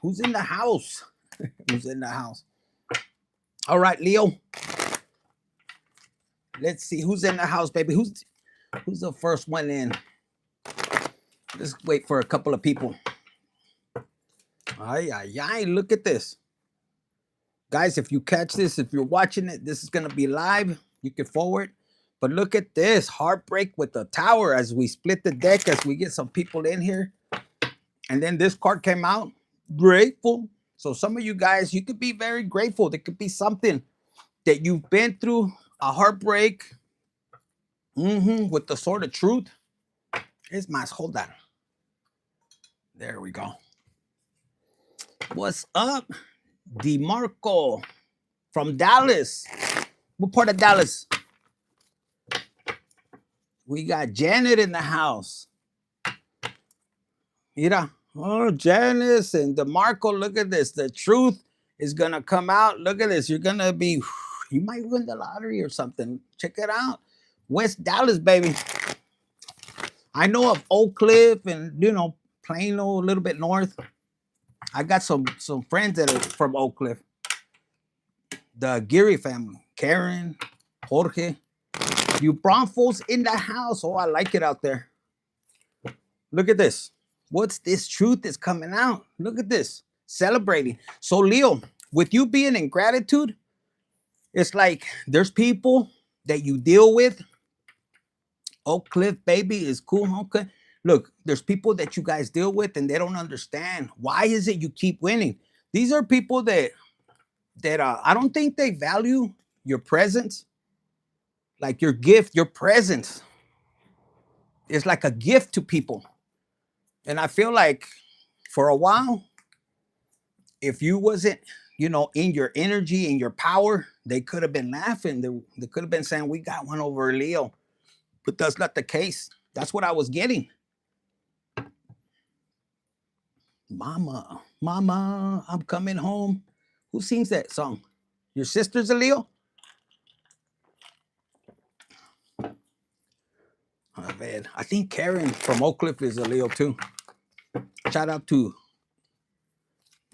Who's in the house? Who's in the house? All right, Leo. Let's see who's in the house, baby. Who's the first one in? Let's wait for a couple of people. Ay, ay, ay, look at this. Guys, if you catch this, if you're watching it, this is going to be live. You can forward. But look at this. Heartbreak with the tower as we split the deck, as we get some people in here. And then this card came out. Grateful. So some of you guys, you could be very grateful. There could be something that you've been through, a heartbreak. With the sword of truth. Here's my, hold on. There we go. What's up? DeMarco from Dallas. What part of Dallas? We got Janet in the house. Mira. Oh, Janice and DeMarco, look at this. The truth is going to come out. Look at this. You're going to be, you might win the lottery or something. Check it out. West Dallas, baby. I know of Oak Cliff and, you know, Plano, a little bit north. I got some friends that are from Oak Cliff. The Geary family. Karen, Jorge. You Bronfos in the house. Oh, I like it out there. Look at this. What's this truth that's coming out? Look at this. Celebrating. So, Leo, with you being in gratitude, it's like there's people that you deal with. Oak Cliff, baby, is cool. Okay. Look, there's people that you guys deal with and they don't understand. Why is it you keep winning? These are people that I don't think they value your presence. Like your gift, your presence is like a gift to people. And I feel like for a while, if you wasn't, you know, in your energy and your power, they could have been laughing. They could have been saying, we got one over Leo. But that's not the case. That's what I was getting. Mama, mama, I'm coming home. Who sings that song? Your sister's a Leo? Oh, man. I think Karen from Oak Cliff is a Leo too. Shout out to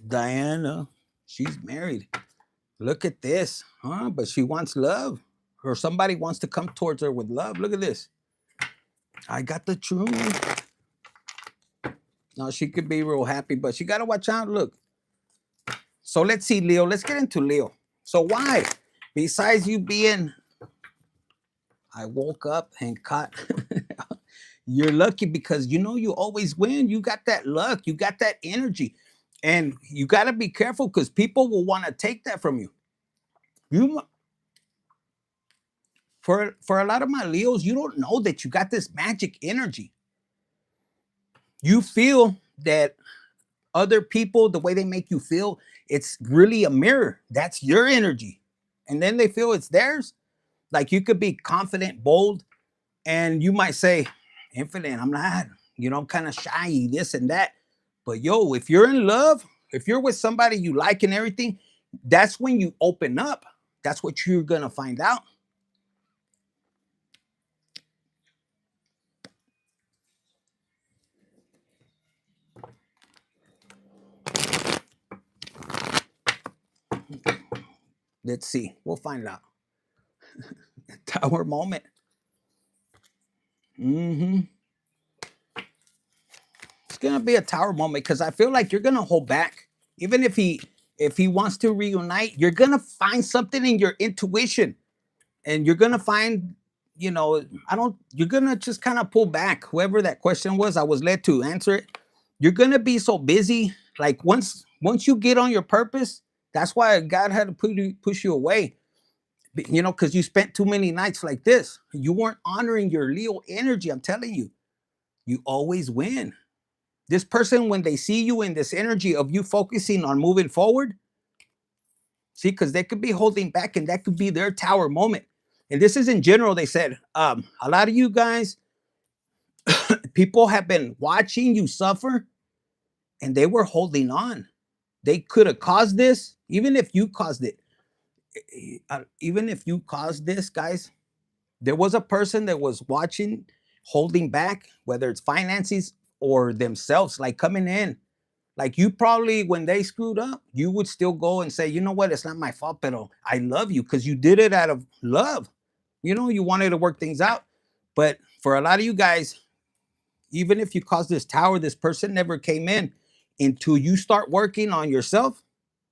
Diana. She's married. Look at this. Huh? But she wants love. Or somebody wants to come towards her with love. Look at this. I got the truth. Now she could be real happy, but she got to watch out. Look. So let's see, Leo. Let's get into Leo. So why? Besides you being, I woke up and caught. You're lucky because you know you always win. You got that luck. You got that energy. And you got to be careful because people will want to take that from you. For a lot of my Leos, you don't know that you got this magic energy. You feel that other people, the way they make you feel, it's really a mirror. That's your energy. And then they feel it's theirs. Like you could be confident, bold, and you might say, Infinite, I'm not, you know, I'm kind of shy, this and that. But yo, if you're in love, if you're with somebody you like and everything, that's when you open up. That's what you're going to find out. Let's see. We'll find out. Tower moment. It's gonna be a tower moment because I feel like you're gonna hold back. Even if he wants to reunite, you're gonna find something in your intuition, and you're gonna find, you know, you're gonna just kind of pull back. Whoever that question was, I was led to answer it. You're gonna be so busy. Like once you get on your purpose, that's why God had to push you away. You know, because you spent too many nights like this. You weren't honoring your Leo energy. I'm telling you, you always win. This person, when they see you in this energy of you focusing on moving forward, see, because they could be holding back and that could be their tower moment. And this is in general, they said, a lot of you guys, people have been watching you suffer and they were holding on. They could have caused this, even if you caused it. Even if you caused this, guys, there was a person that was watching, holding back, whether it's finances or themselves, like coming in, Like you probably, when they screwed up, you would still go and say, you know what, it's not my fault, but I love you because you did it out of love. You know, you wanted to work things out. But for a lot of you guys, even if you caused this tower, this person never came in until you start working on yourself.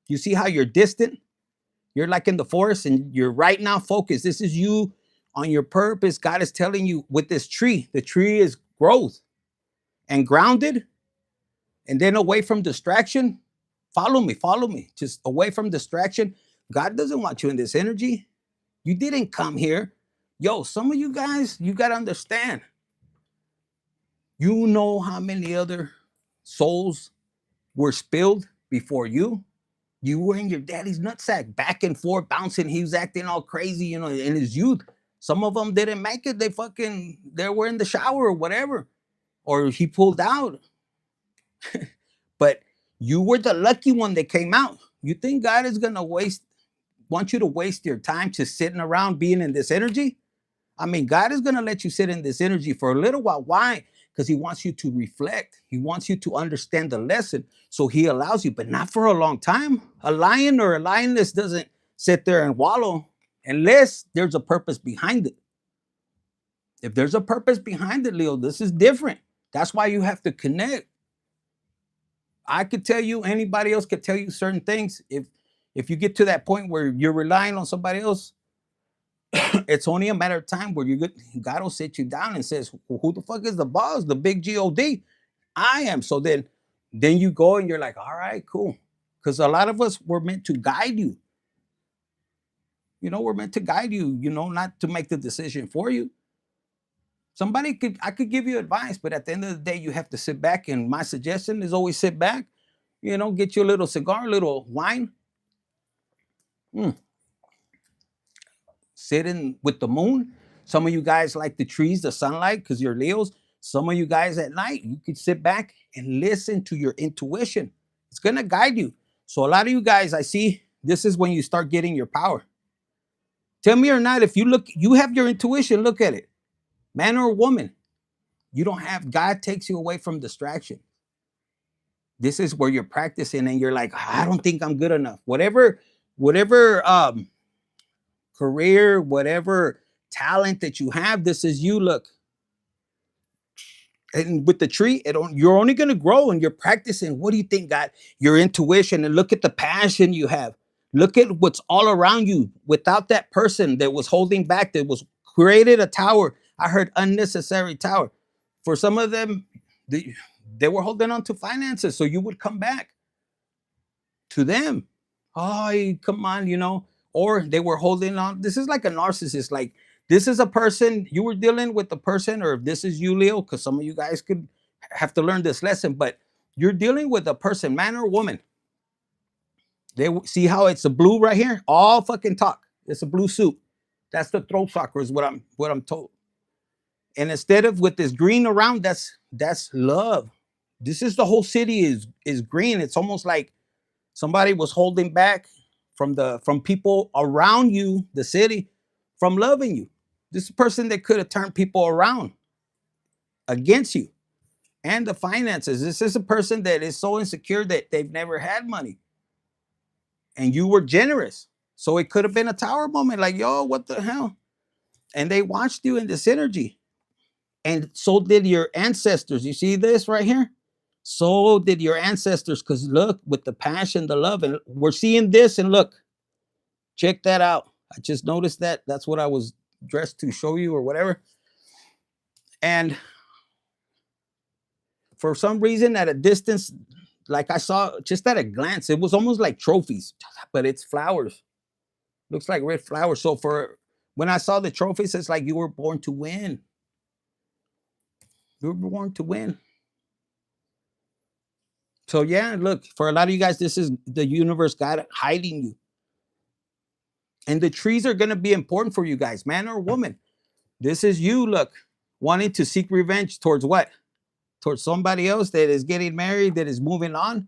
You see how you're distant? You're like in the forest and you're right now focused. This is you on your purpose. God is telling you with this tree, the tree is growth and grounded, and then away from distraction. Follow me, follow me. Just away from distraction. God doesn't want you in this energy. You didn't come here. Yo, some of you guys, you got to understand. You know how many other souls were spilled before you? You were in your daddy's nutsack, back and forth, bouncing. He was acting all crazy, you know, in his youth. Some of them didn't make it. They were in the shower or whatever, or he pulled out. But you were the lucky one that came out. You think God is gonna want you to waste your time just sitting around being in this energy? I mean, God is gonna let you sit in this energy for a little while. Why? Because He wants you to reflect. He wants you to understand the lesson. So He allows you, but not for a long time. A lion or a lioness doesn't sit there and wallow unless there's a purpose behind it. If there's a purpose behind it, Leo, this is different. That's why you have to connect. I could tell you, anybody else could tell you certain things. If you get to that point where you're relying on somebody else, it's only a matter of time where God will sit you down and says, well, who the fuck is the boss? The big God. I am. So then you go and you're like, all right, cool. Because a lot of us were meant to guide you. You know, we're meant to guide you, you know, not to make the decision for you. I could give you advice, but at the end of the day, you have to sit back. And my suggestion is always sit back, you know, get you a little cigar, a little wine. Sit in with the moon. Some of you guys like the trees, the sunlight, because you're Leos. Some of you guys at night, you could sit back and listen to your intuition. It's going to guide you. So a lot of you guys, I see, this is when you start getting your power. Tell me or not, if you have your intuition, look at it. Man or woman, you don't have, God takes you away from distraction. This is where you're practicing and you're like, I don't think I'm good enough. Whatever career, whatever talent that you have, this is you. Look, and with the tree, you're only going to grow and you're practicing. What do you think, God? Your intuition, and look at the passion you have. Look at what's all around you. Without that person that was holding back, that was created a tower. I heard unnecessary tower. For some of them, they were holding on to finances, so you would come back to them. Oh, come on, you know. Or they were holding on. This is like a narcissist. Like, this is a person, you were dealing with the person, or if this is you, Leo, because some of you guys could have to learn this lesson, but you're dealing with a person, man or woman. They see how it's a blue right here? All fucking talk. It's a blue suit. That's the throat chakra, is what I'm told. And instead of with this green around, that's love. This is the whole city is green. It's almost like somebody was holding back from people around you, the city, from loving you. This is a person that could have turned people around against you. And the finances. This is a person that is so insecure that they've never had money. And you were generous. So it could have been a tower moment, like, yo, what the hell? And they watched you in this energy. And so did your ancestors. You see this right here? So did your ancestors, because look, with the passion, the love, and we're seeing this, and look, check that out. I just noticed that. That's what I was dressed to show you or whatever. And for some reason, at a distance, like I saw just at a glance, it was almost like trophies, but it's flowers. Looks like red flowers. So when I saw the trophies, it's like you were born to win. You were born to win. So yeah, look, for a lot of you guys, this is the universe, God hiding you. And the trees are going to be important for you guys, man or woman. This is you, look, wanting to seek revenge towards what? Towards somebody else that is getting married, that is moving on.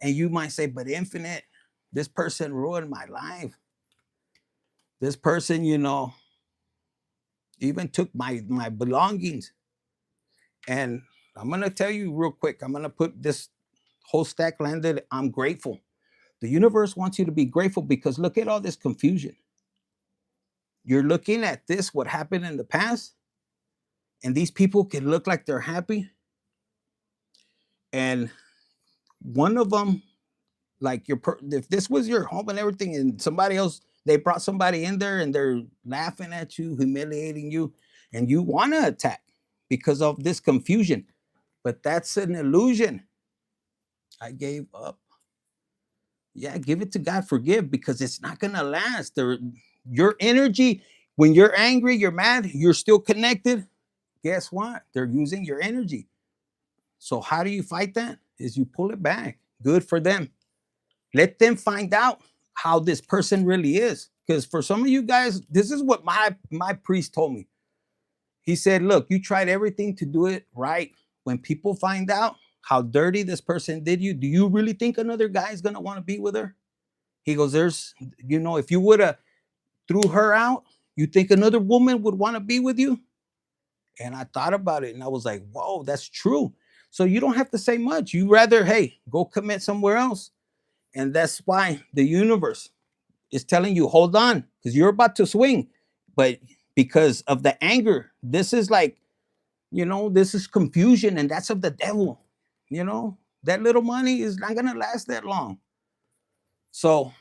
And you might say, but Infinite, this person ruined my life. This person, you know, even took my belongings. And I'm going to tell you real quick, I'm going to put this Whole stack landed. I'm grateful. The universe wants you to be grateful because look at all this confusion. You're looking at this, what happened in the past, and these people can look like they're happy. And one of them, like if this was your home and everything, and somebody else, they brought somebody in there and they're laughing at you, humiliating you, and you want to attack because of this confusion. But that's an illusion. I gave up. Yeah, give it to God, forgive, because it's not gonna last. Your energy, when you're angry, you're mad, you're still connected. Guess what? They're using your energy. So how do you fight that? Is you pull it back. Good for them. Let them find out how this person really is. Because for some of you guys, this is what my priest told me. He said, look, you tried everything to do it right. When people find out how dirty this person did you, do you really think another guy is going to want to be with her? He goes, if you would have threw her out, you think another woman would want to be with you? And I thought about it and I was like, whoa, that's true. So you don't have to say much. You rather, hey, go commit somewhere else. And that's why the universe is telling you, hold on, because you're about to swing. But because of the anger, this is like, this is confusion, and that's of the devil. That little money is not gonna last that long. So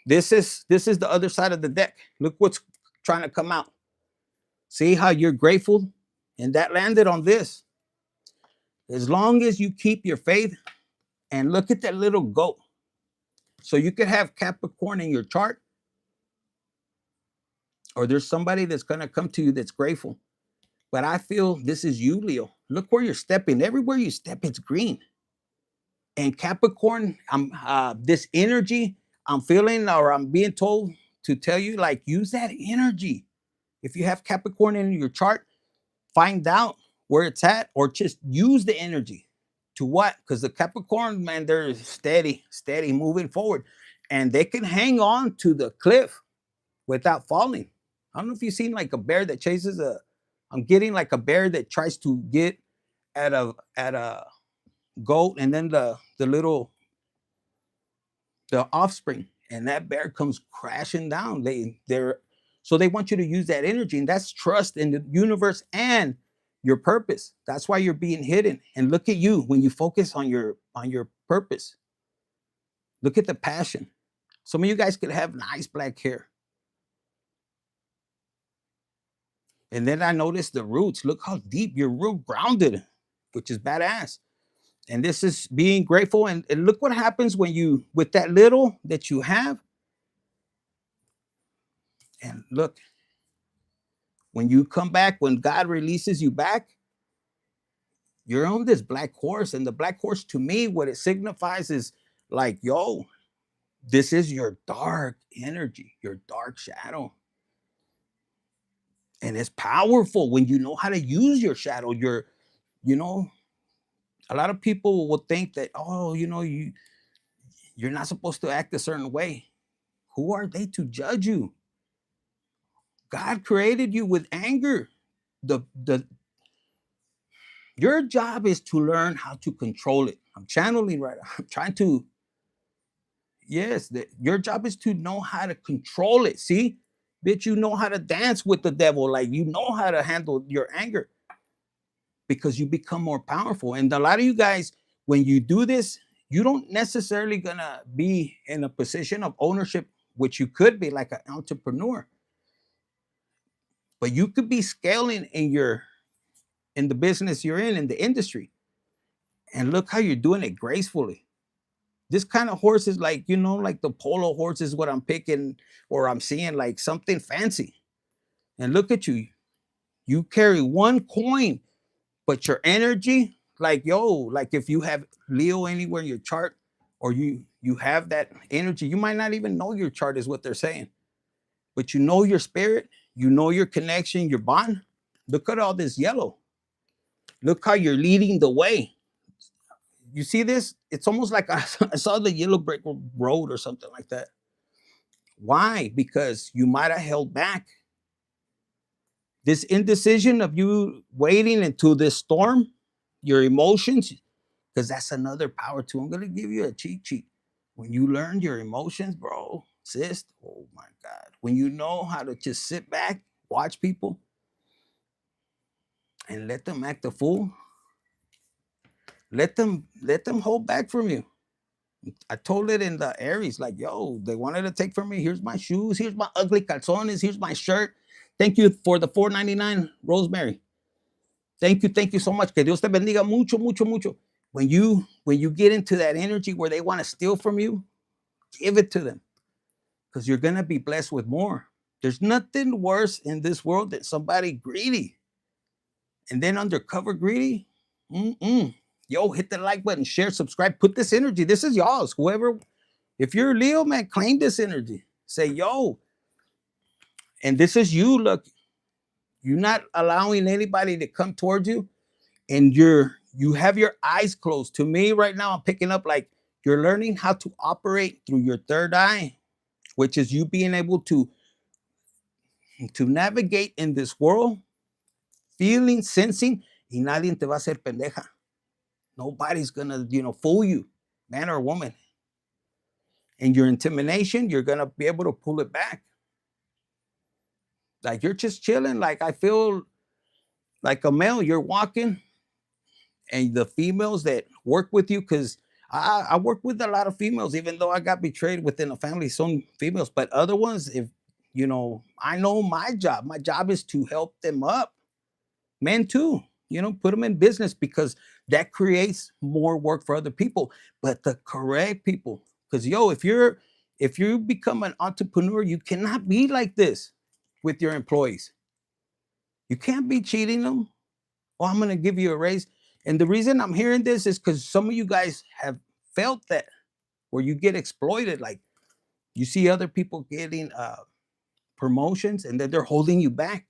this is the other side of the deck. Look what's trying to come out. See how you're grateful? And that landed on this. As long as you keep your faith, and look at that little goat. So you could have Capricorn in your chart, or there's somebody that's going to come to you that's grateful. But I feel this is you, Leo. Look where you're stepping. Everywhere you step, it's green. And Capricorn, this energy I'm feeling, or I'm being told to tell you, like, use that energy. If you have Capricorn in your chart, find out where it's at, or just use the energy to what? Because the Capricorn, man, they're steady moving forward, and they can hang on to the cliff without falling. I don't know if you've seen like a bear that chases I'm getting like a bear that tries to get at a goat, and then the offspring, and that bear comes crashing down. So they want you to use that energy, and that's trust in the universe and your purpose. That's why you're being hidden. And look at you when you focus on your purpose. Look at the passion. Some of you guys could have nice black hair. And then I noticed the roots. Look how deep you're root grounded, which is badass. And this is being grateful. And look what happens when you, with that little that you have. And look, when you come back, when God releases you back, you're on this black horse. And the black horse, to me, what it signifies is like, yo, this is your dark energy, your dark shadow. And it's powerful when you know how to use your shadow. A lot of people will think that, you're not supposed to act a certain way. Who are they to judge you? God created you with anger. Your job is to learn how to control it. I'm channeling right. I'm trying to. Yes, your job is to know how to control it. See, bitch, you know how to dance with the devil. Like, you know how to handle your anger, because you become more powerful. And a lot of you guys, when you do this, you don't necessarily gonna be in a position of ownership, which you could be like an entrepreneur. But you could be scaling in the business you're in the industry. And look how you're doing it gracefully. This kind of horse is like, like the polo horse is what I'm picking, or I'm seeing like something fancy. And look at you. You carry one coin, but your energy, like, like if you have Leo anywhere in your chart, or you have that energy, you might not even know your chart is what they're saying. But you know your spirit, you know your connection, your bond. Look at all this yellow. Look how you're leading the way. You see this? It's almost like I saw the yellow brick road or something like that. Why? Because you might have held back. This indecision of you waiting until this storm, your emotions, because that's another power too. I'm gonna give you a cheat sheet. When you learn your emotions, bro, sis, oh my God. When you know how to just sit back, watch people, and let them act a fool, let them hold back from you. I told it in the Aries, like, yo, they wanted to take from me. Here's my shoes, here's my ugly calzones, here's my shirt. Thank you for the $4.99, Rosemary. Thank you so much. Que Dios te bendiga mucho, mucho, mucho. When you get into that energy where they want to steal from you, give it to them. Because you're gonna be blessed with more. There's nothing worse in this world than somebody greedy. And then undercover greedy. Yo, hit the like button, share, subscribe, put this energy. This is y'all's. Whoever, if you're Leo, man, claim this energy. Say, yo, and this is you. Look, you're not allowing anybody to come towards you, and you have your eyes closed. To me, right now, I'm picking up like you're learning how to operate through your third eye, which is you being able to navigate in this world, feeling, sensing, y nadie te va a hacer pendeja. Nobody's gonna, fool you, man or woman. And your intimidation, you're gonna be able to pull it back. Like you're just chilling. Like I feel like a male, you're walking, and the females that work with you, because I work with a lot of females, even though I got betrayed within a family, some females, but other ones, if I know my job. My job is to help them up. Men too, put them in business because that creates more work for other people, but the correct people. Because if you become an entrepreneur, you cannot be like this with your employees. You can't be cheating them. Oh, I'm gonna give you a raise. And the reason I'm hearing this is because some of you guys have felt that, where you get exploited. Like you see other people getting promotions, and then they're holding you back.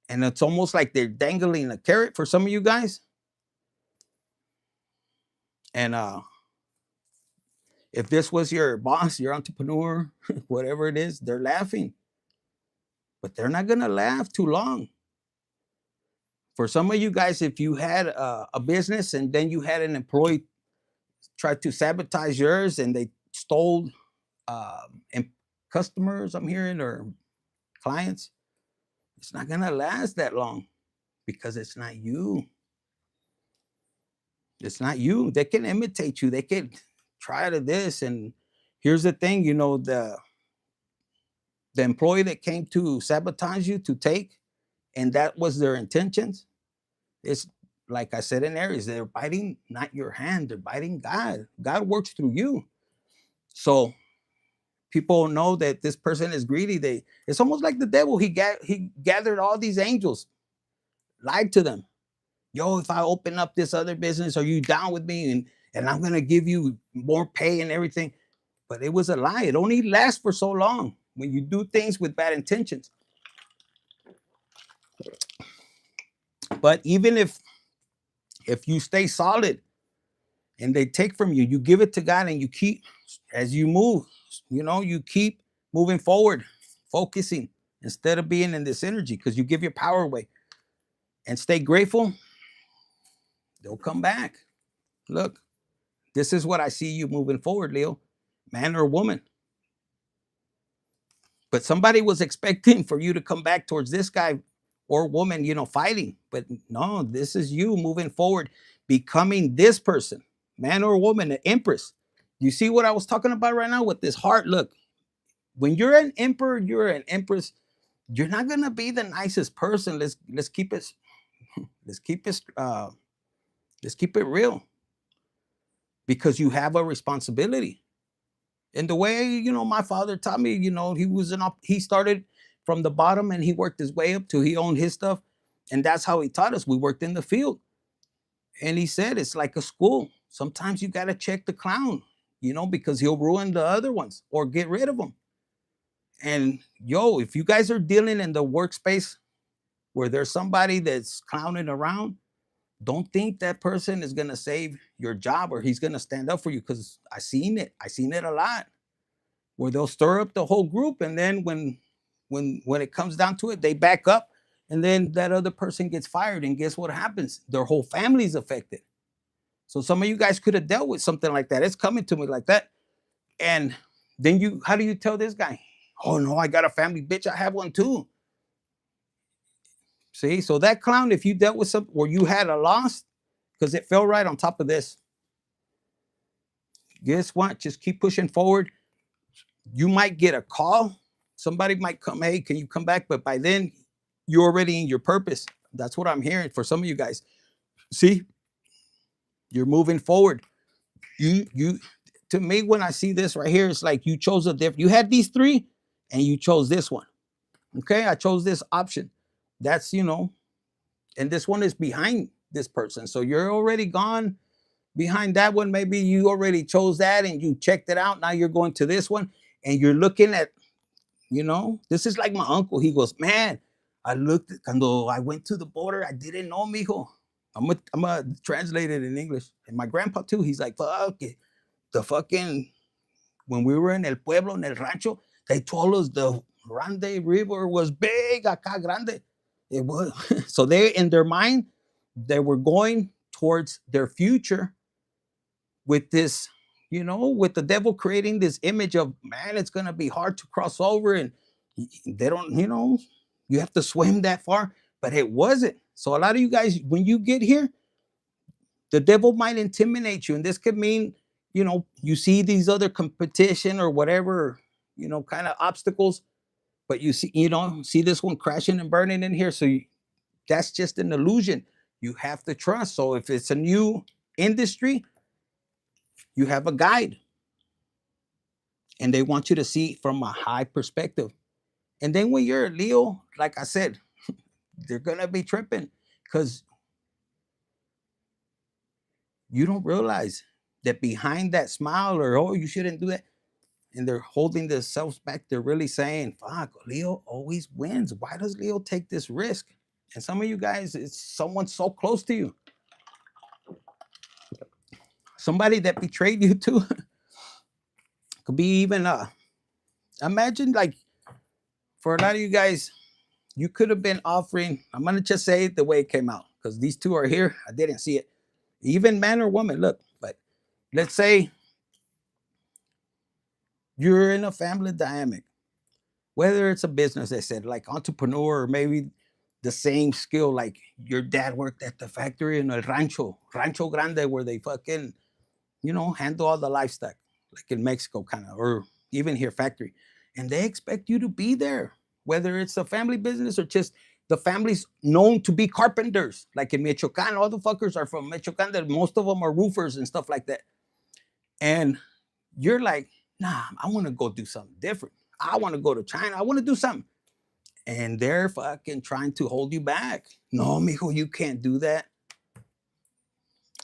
And it's almost like they're dangling a carrot for some of you guys. And if this was your boss, your entrepreneur, whatever it is, they're laughing. But they're not going to laugh too long. For some of you guys, if you had a business and then you had an employee try to sabotage yours and they stole customers, I'm hearing, or clients, it's not going to last that long because it's not you. It's not you. They can imitate you. They can try to this. And here's the thing, the employee that came to sabotage you, to take, and that was their intentions. It's like I said in Aries, they're biting not your hand, they're biting God. God works through you. So people know that this person is greedy. It's almost like the devil. He gathered all these angels, lied to them. Yo, if I open up this other business, are you down with me? And I'm gonna give you more pay and everything. But it was a lie. It only lasts for so long when you do things with bad intentions. But even if you stay solid and they take from you, you give it to God, and you keep, as you move, you keep moving forward, focusing instead of being in this energy, because you give your power away. And stay grateful. They'll come back. Look, this is what I see you moving forward, Leo, man or woman. But somebody was expecting for you to come back towards this guy or woman, fighting. But no, this is you moving forward, becoming this person, man or woman, an empress. You see what I was talking about right now with this heart? Look, when you're an emperor, you're an empress. You're not gonna be the nicest person. Let's keep it let's keep it real, because you have a responsibility. And the way, my father taught me, he started from the bottom and he worked his way up till he owned his stuff. And that's how he taught us. We worked in the field. And he said, it's like a school. Sometimes you got to check the clown, because he'll ruin the other ones or get rid of them. And if you guys are dealing in the workspace where there's somebody that's clowning around, don't think that person is going to save your job or he's going to stand up for you, because I seen it a lot, where they'll stir up the whole group, and then when it comes down to it, they back up, and then that other person gets fired, and guess what happens? Their whole family's affected. So some of you guys could have dealt with something like that. It's coming to me like that. And then how do you tell this guy? Oh no, I got a family, bitch. I have one too. See, so that clown, if you dealt with something or you had a loss, because it fell right on top of this. Guess what? Just keep pushing forward. You might get a call. Somebody might come, hey, can you come back? But by then, you're already in your purpose. That's what I'm hearing for some of you guys. See, you're moving forward. You to me, when I see this right here, it's like you chose a different, you had these three and you chose this one. Okay, I chose this option. That's, and this one is behind this person. So you're already gone behind that one. Maybe you already chose that and you checked it out. Now you're going to this one and you're looking at, this is like my uncle. He goes, man, cuando I went to the border, I didn't know, mijo. I'm gonna translate it in English. And my grandpa too, he's like, fuck it. When we were in el pueblo, in el rancho, they told us the Grande River was big, acá grande. It was. So they, in their mind, they were going towards their future with this, with the devil creating this image of, man, it's going to be hard to cross over. And they don't, you have to swim that far. But it wasn't. So a lot of you guys, when you get here, the devil might intimidate you. And this could mean, you see these other competition or whatever, kind of obstacles, but you see this one crashing and burning in here. So that's just an illusion. You have to trust. So if it's a new industry, you have a guide and they want you to see from a high perspective. And then when you're a Leo, like I said, they're going to be tripping because you don't realize that behind that smile or, oh, you shouldn't do that, and they're holding themselves back, they're really saying, fuck, Leo always wins. Why does Leo take this risk? And some of you guys, it's someone so close to you. Somebody that betrayed you too. Could be even, imagine like, for a lot of you guys, you could have been offering, I'm going to just say it the way it came out, because these two are here. I didn't see it. Even man or woman, look, but let's say you're in a family dynamic, whether it's a business, they said, like entrepreneur, or maybe the same skill, like your dad worked at the factory in El Rancho Grande, where they fucking, handle all the livestock, like in Mexico kind of, or even here factory. And they expect you to be there, whether it's a family business or just the family's known to be carpenters. Like in Michoacan, all the fuckers are from Michoacan. Most of them are roofers and stuff like that. And you're like, nah, I want to go do something different. I want to go to China. I want to do something. And they're fucking trying to hold you back. No, mijo, you can't do that.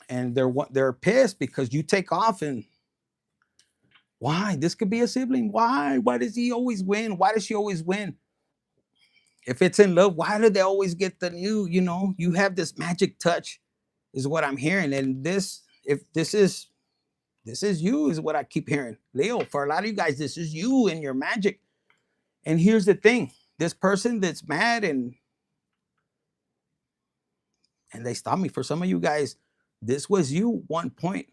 And they're pissed because you take off. And why? This could be a sibling. Why? Why does he always win? Why does she always win? If it's in love, why do they always get the new? You have this magic touch, is what I'm hearing. And this is you, is what I keep hearing. Leo, for a lot of you guys, this is you and your magic. And here's the thing. This person that's mad and they stopped me. For some of you guys, this was you one point.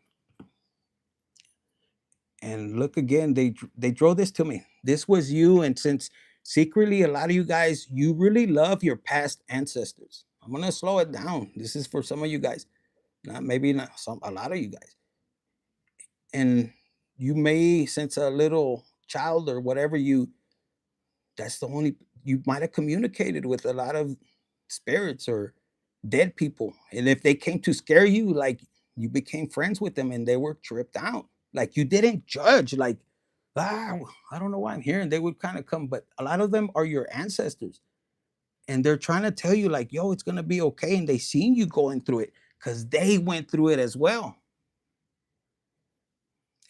And look again, they drove this to me. This was you. And since secretly, a lot of you guys, you really love your past ancestors. I'm going to slow it down. This is for some of you guys. Maybe not a lot of you guys. And you may, since a little child or whatever, that's the only, you might have communicated with a lot of spirits or dead people. And if they came to scare you, like you became friends with them and they were tripped out. Like you didn't judge, like, I don't know why I'm here. And they would kind of come, but a lot of them are your ancestors. And they're trying to tell you like, yo, it's going to be okay. And they seen you going through it because they went through it as well.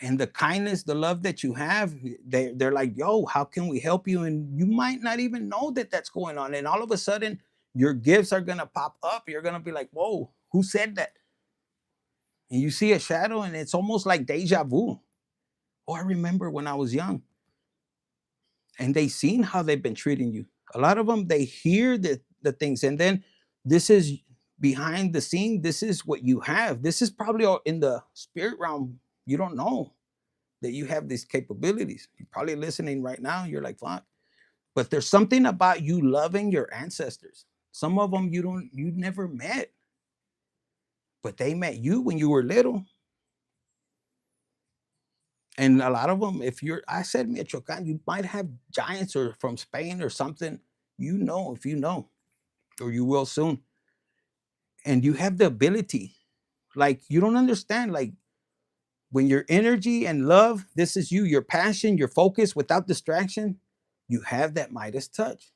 And the kindness, the love that you have, they're like, yo, how can we help you? And you might not even know that that's going on. And all of a sudden, your gifts are going to pop up. You're going to be like, whoa, who said that? And you see a shadow and it's almost like deja vu. Oh, I remember when I was young. And they seen how they've been treating you. A lot of them, they hear the things. And then this is behind the scene, this is what you have. This is probably all in the spirit realm. You don't know that you have these capabilities. You're probably listening right now. You're like, fuck. But there's something about you loving your ancestors. Some of them you never met, but they met you when you were little. And a lot of them, if you're, I said Michoacan, you might have giants or from Spain or something. You know, if you know, or you will soon. And you have the ability. Like you don't understand. Like when your energy and love, this is you, your passion, your focus without distraction, you have that Midas touch.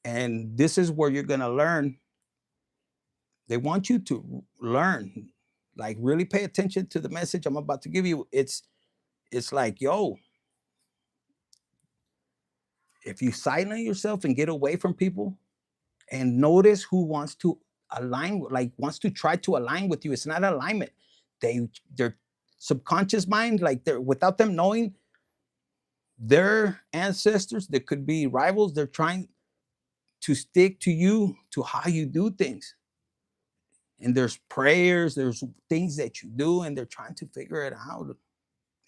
And this is where you're gonna learn. They want you to learn, like really pay attention to the message I'm about to give you. It's like, yo, if you silence yourself and get away from people and notice who wants to align, like wants to try to align with you, it's not alignment. Their subconscious mind, like they're without them knowing, their ancestors, there could be rivals, they're trying to stick to you, to how you do things. And there's prayers, there's things that you do, and they're trying to figure it out.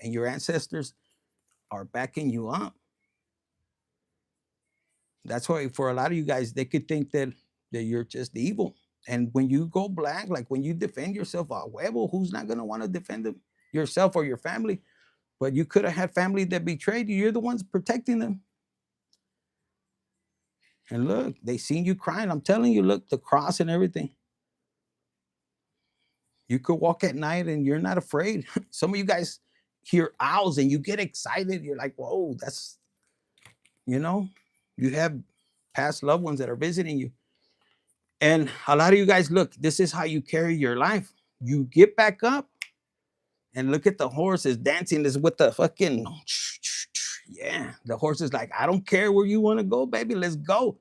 And your ancestors are backing you up. That's why for a lot of you guys, they could think that you're just evil. And when you go black, like when you defend yourself, a huevo, who's not gonna want to defend them? Yourself or your family. But you could have had family that betrayed you. You're the ones protecting them. And look, they seen you crying. I'm telling you, look, the cross and everything. You could walk at night and you're not afraid. Some of you guys hear owls and you get excited. You're like, whoa, that's, you know, you have past loved ones that are visiting you. And a lot of you guys, look, this is how you carry your life. You get back up and look at the horses dancing. This with the fucking, yeah, the horse is like, I don't care where you want to go, baby, let's go.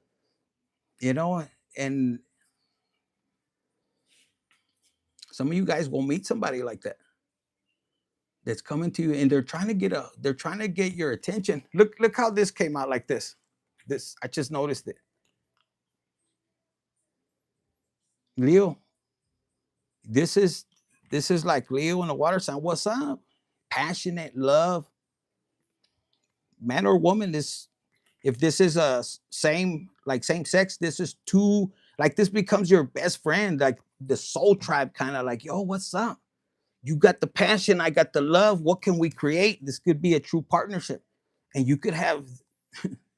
You know, and some of you guys will meet somebody like that that's coming to you and they're trying to get your attention. Look how this came out like this. This, I just noticed it. Leo, this is like Leo in the water sign. What's up? Passionate love, man or woman. This, if this is a same, like same sex, this is two, like this becomes your best friend, like the soul tribe, kind of like, yo, what's up? You got the passion, I got the love. What can we create? This could be a true partnership. And you could have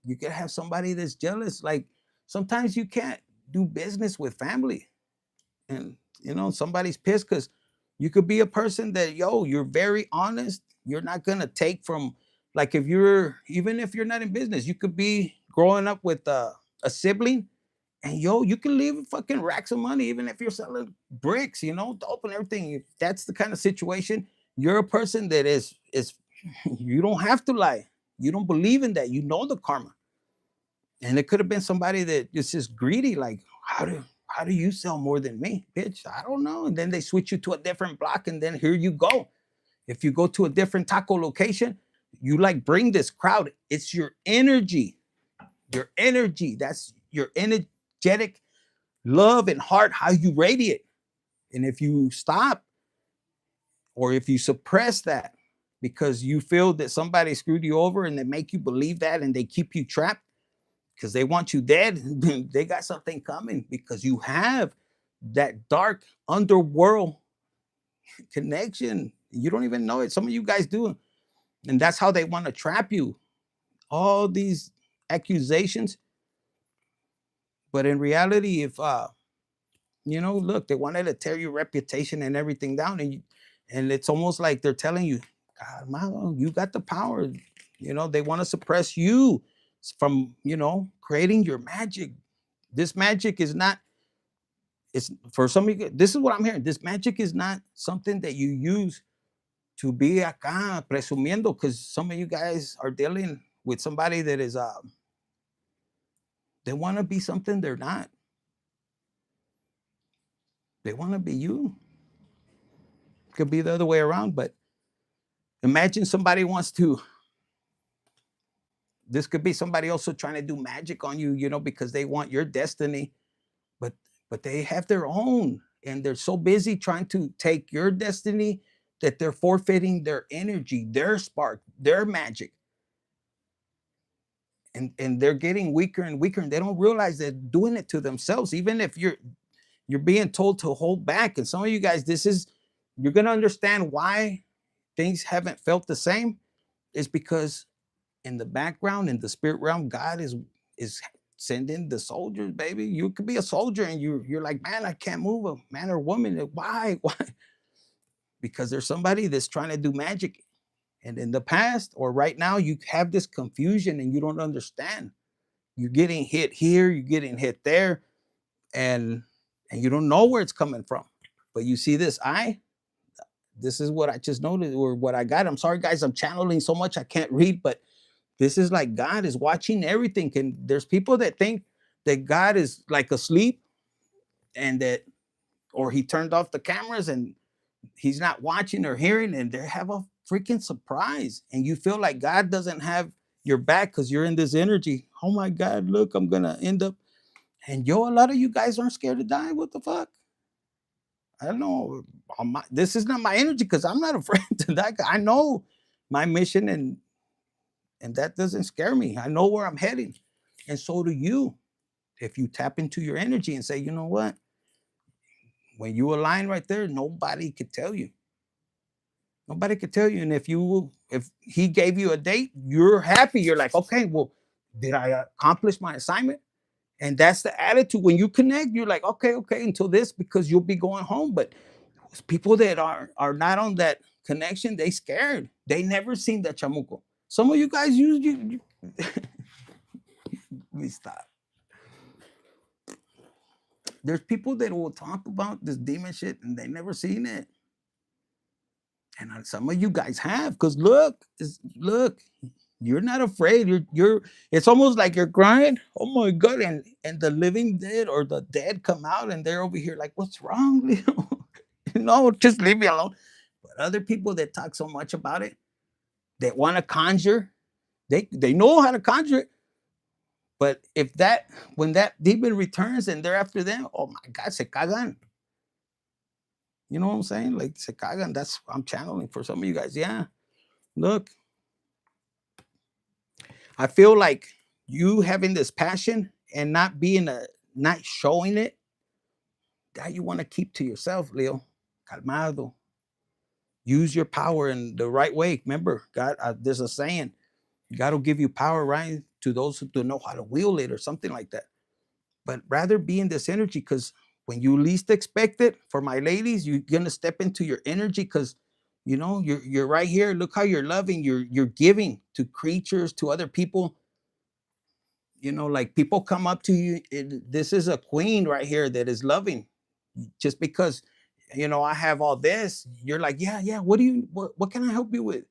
you could have somebody that's jealous. Like sometimes you can't do business with family. And you know, somebody's pissed because you could be a person that, yo, you're very honest. You're not gonna take from, like, if you're, even if you're not in business, you could be growing up with a sibling, and yo, you can leave fucking racks of money, even if you're selling bricks, you know, dope and everything. If that's the kind of situation, you're a person that is you don't have to lie. You don't believe in that. You know the karma. And it could have been somebody that is just greedy, like, how do you sell more than me? Bitch, I don't know. And then they switch you to a different block, and then here you go. If you go to a different taco location, you like bring this crowd. It's your energy. Your energy. That's your energetic love and heart, how you radiate. And if you stop or if you suppress that because you feel that somebody screwed you over and they make you believe that and they keep you trapped because they want you dead, they got something coming because you have that dark underworld connection. You don't even know it. Some of you guys do. And that's how they want to trap you. All these accusations. But in reality, if you know, look, they wanted to tear your reputation and everything down, and it's almost like they're telling you, God, Malo, you got the power. You know, they want to suppress you from, you know, creating your magic. This magic is not, it's for some of you, this is what I'm hearing. This magic is not something that you use to be acá presumiendo, because some of you guys are dealing with somebody that is they want to be something they're not. They want to be you. Could be the other way around, but imagine somebody wants to, this could be somebody also trying to do magic on you, you know, because they want your destiny. But but they have their own, and they're so busy trying to take your destiny that they're forfeiting their energy, their spark, their magic, and they're getting weaker and weaker, and they don't realize they're doing it to themselves. Even if you're being told to hold back, and some of you guys, this is, you're gonna understand why things haven't felt the same, is because in the background, in the spirit realm, God is sending the soldiers, baby. You could be a soldier and you're like, man, I can't move, a man or woman. Why? Why? Because there's somebody that's trying to do magic. And in the past or right now, you have this confusion and you don't understand. You're getting hit here, you're getting hit there, and you don't know where it's coming from. But you see this eye, this is what I just noticed, or what I got. I'm sorry, guys, I'm channeling so much I can't read, but this is like God is watching everything. And there's people that think that God is like asleep, and that, or he turned off the cameras and he's not watching or hearing, and they have a freaking surprise. And you feel like God doesn't have your back because you're in this energy. Oh my God, look, I'm gonna end up. And a lot of you guys aren't scared to die. What the fuck? I don't know. This is not my energy because I'm not afraid to die. I know my mission, and that doesn't scare me. I know where I'm heading. And so do you. If you tap into your energy and say, you know what? When you align right there, nobody could tell you. Nobody could tell you. And if he gave you a date, you're happy. You're like, okay, well, did I accomplish my assignment? And that's the attitude. When you connect, you're like, okay, until this, because you'll be going home. But people that are not on that connection, they scared. They never seen that chamuco. Some of you guys use you we stop. There's people that will talk about this demon shit and they never seen it. And some of you guys have, because look, you're not afraid. You're it's almost like you're crying. Oh my God. And the living dead or the dead come out and they're over here like, what's wrong, Leo? No, just leave me alone. But other people that talk so much about it, that want to conjure, they know how to conjure it. But if that, when that demon returns and they're after them, oh my God, se cagan. You know what I'm saying? Like se cagan. That's, I'm channeling for some of you guys. Yeah. Look, I feel like you having this passion and not showing it, that you want to keep to yourself, Leo. Calmado. Use your power in the right way. Remember, God, there's a saying, God will give you power, right? To those who don't know how to wield it or something like that. But rather be in this energy, because when you least expect it, for my ladies, you're gonna step into your energy because you're right here. Look how you're loving, you're giving to creatures, to other people. Like people come up to you. This is a queen right here that is loving. Just because I have all this, you're like, yeah. What can I help you with?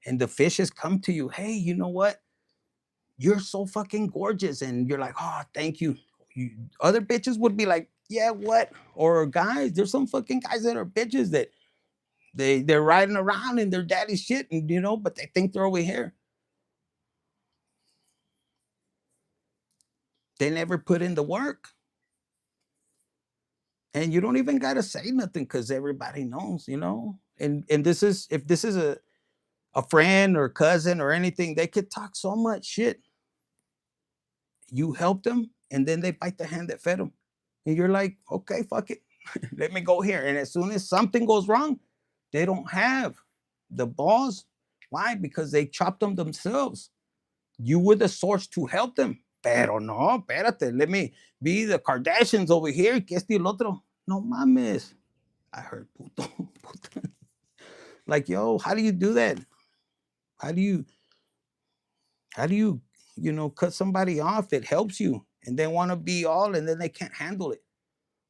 And the fishes come to you. Hey, you know what? You're so fucking gorgeous. And you're like, oh, thank you. Other bitches would be like, yeah, what? Or guys, there's some fucking guys that are bitches that they're riding around in their daddy's shit, and but they think they're over here. They never put in the work. And you don't even gotta say nothing because everybody knows. And this is, if this is a friend or cousin or anything, they could talk so much shit. You help them, and then they bite the hand that fed them. And you're like, okay, fuck it. Let me go here. And as soon as something goes wrong, they don't have the balls. Why? Because they chopped them themselves. You were the source to help them. Pero no, espérate, let me be the Kardashians over here. Que este y el otro. No mames. I heard puto. Puto. Like, yo, how do you do that? How do you, how do you, cut somebody off that helps you and they want to be all and then they can't handle it?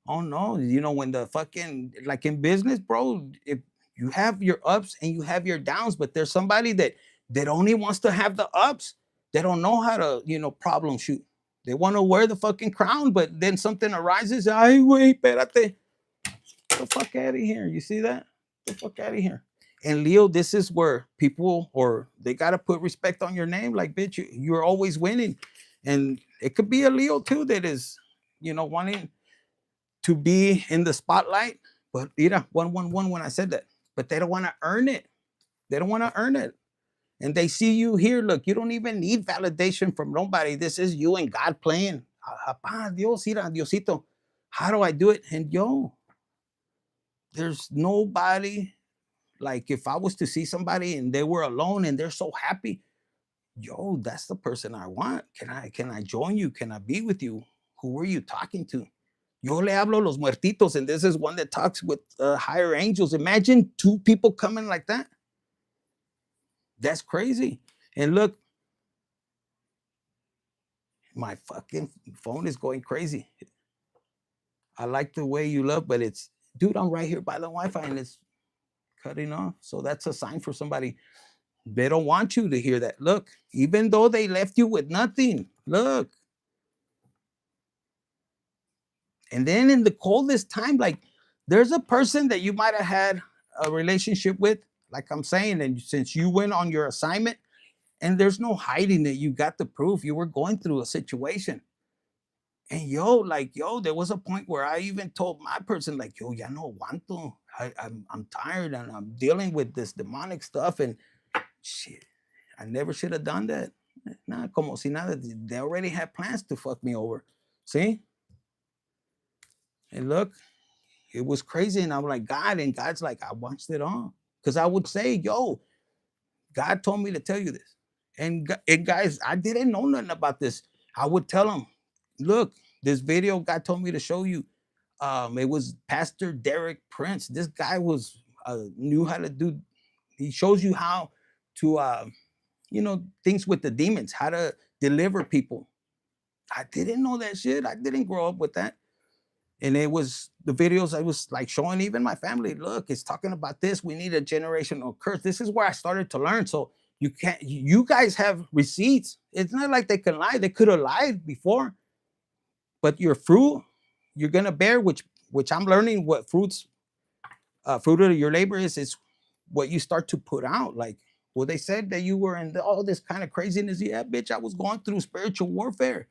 Oh no, when the fucking, like in business, bro, if you have your ups and you have your downs, but there's somebody that only wants to have the ups. They don't know how to, problem shoot. They want to wear the fucking crown, but then something arises. Ay, wait, espérate. Get the fuck out of here. You see that? Get the fuck out of here. And Leo, this is where people, or they got to put respect on your name. Like, bitch, you're always winning. And it could be a Leo too that is, wanting to be in the spotlight. But mira, 111 when I said that. But they don't want to earn it. They don't want to earn it. And they see you here. Look, you don't even need validation from nobody. This is you and God playing. Dios, mira, Diosito, how do I do it? And yo, there's nobody. Like if I was to see somebody and they were alone and they're so happy, yo, that's the person I want. Can I join you? Can I be with you? Who were you talking to? Yo le hablo a los muertitos, and this is one that talks with higher angels. Imagine two people coming like that. That's crazy. And look, my fucking phone is going crazy. I like the way you love, but it's, dude, I'm right here by the Wi-Fi and it's cutting off. So that's a sign for somebody. They don't want you to hear that. Look, even though they left you with nothing, look. And then in the coldest time, like there's a person that you might have had a relationship with, like I'm saying, and since you went on your assignment, and there's no hiding that you got the proof you were going through a situation. And yo, there was a point where I even told my person, like, yo, ya no aguanto. I'm tired and I'm dealing with this demonic stuff. And shit, I never should have done that. Nah, como si nada. They already had plans to fuck me over. See? And look, it was crazy. And I'm like, God, and God's like, I watched it all. Because I would say, yo, God told me to tell you this. And guys, I didn't know nothing about this. I would tell him, look, this video God told me to show you. It was Pastor Derek Prince. This guy was knew how to do. He shows you how to, things with the demons, how to deliver people. I didn't know that shit. I didn't grow up with that. And it was the videos I was like showing even my family. Look, it's talking about this. We need a generational curse. This is where I started to learn. So you guys have receipts. It's not like they can lie. They could have lied before. But your fruit, you're gonna bear, which I'm learning what fruit of your labor is what you start to put out. Like, well, they said that you were in all this kind of craziness. Yeah, bitch, I was going through spiritual warfare.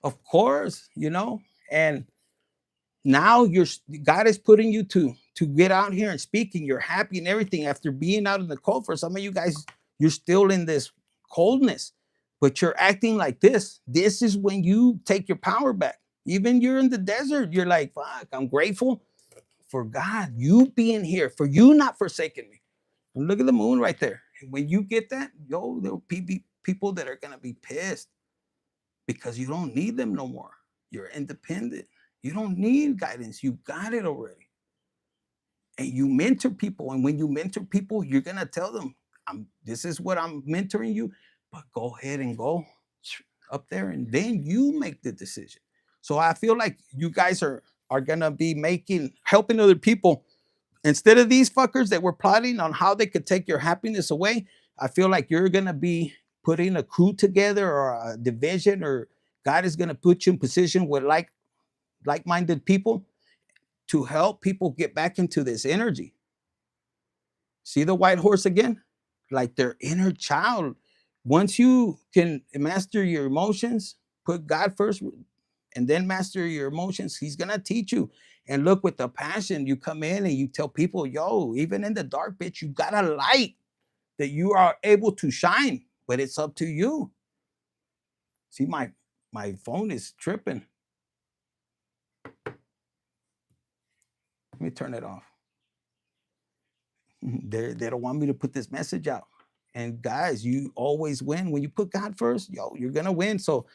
Of course, and now God is putting you to get out here and speak, and you're happy and everything after being out in the cold. For some of you guys, you're still in this coldness, but you're acting like this. This is when you take your power back. Even you're in the desert, you're like, fuck, I'm grateful for God, you being here, for you not forsaking me. And look at the moon right there. And when you get that, yo, there'll be people that are gonna be pissed because you don't need them no more. You're independent. You don't need guidance. You got it already. And you mentor people. And when you mentor people, you're going to tell them, this is what I'm mentoring you, but go ahead and go up there. And then you make the decision. So I feel like you guys are going to be helping other people. Instead of these fuckers that were plotting on how they could take your happiness away, I feel like you're going to be putting a crew together or a division, or God is going to put you in position with like-minded people to help people get back into this energy. See the white horse again? Like their inner child. Once you can master your emotions, put God first, and then master your emotions, he's going to teach you. And look, with the passion, you come in and you tell people, yo, even in the dark, bitch, you got a light that you are able to shine, but it's up to you. See, my phone is tripping. Let me turn it off. They don't want me to put this message out. And guys, you always win. When you put God first, yo, you're going to win. So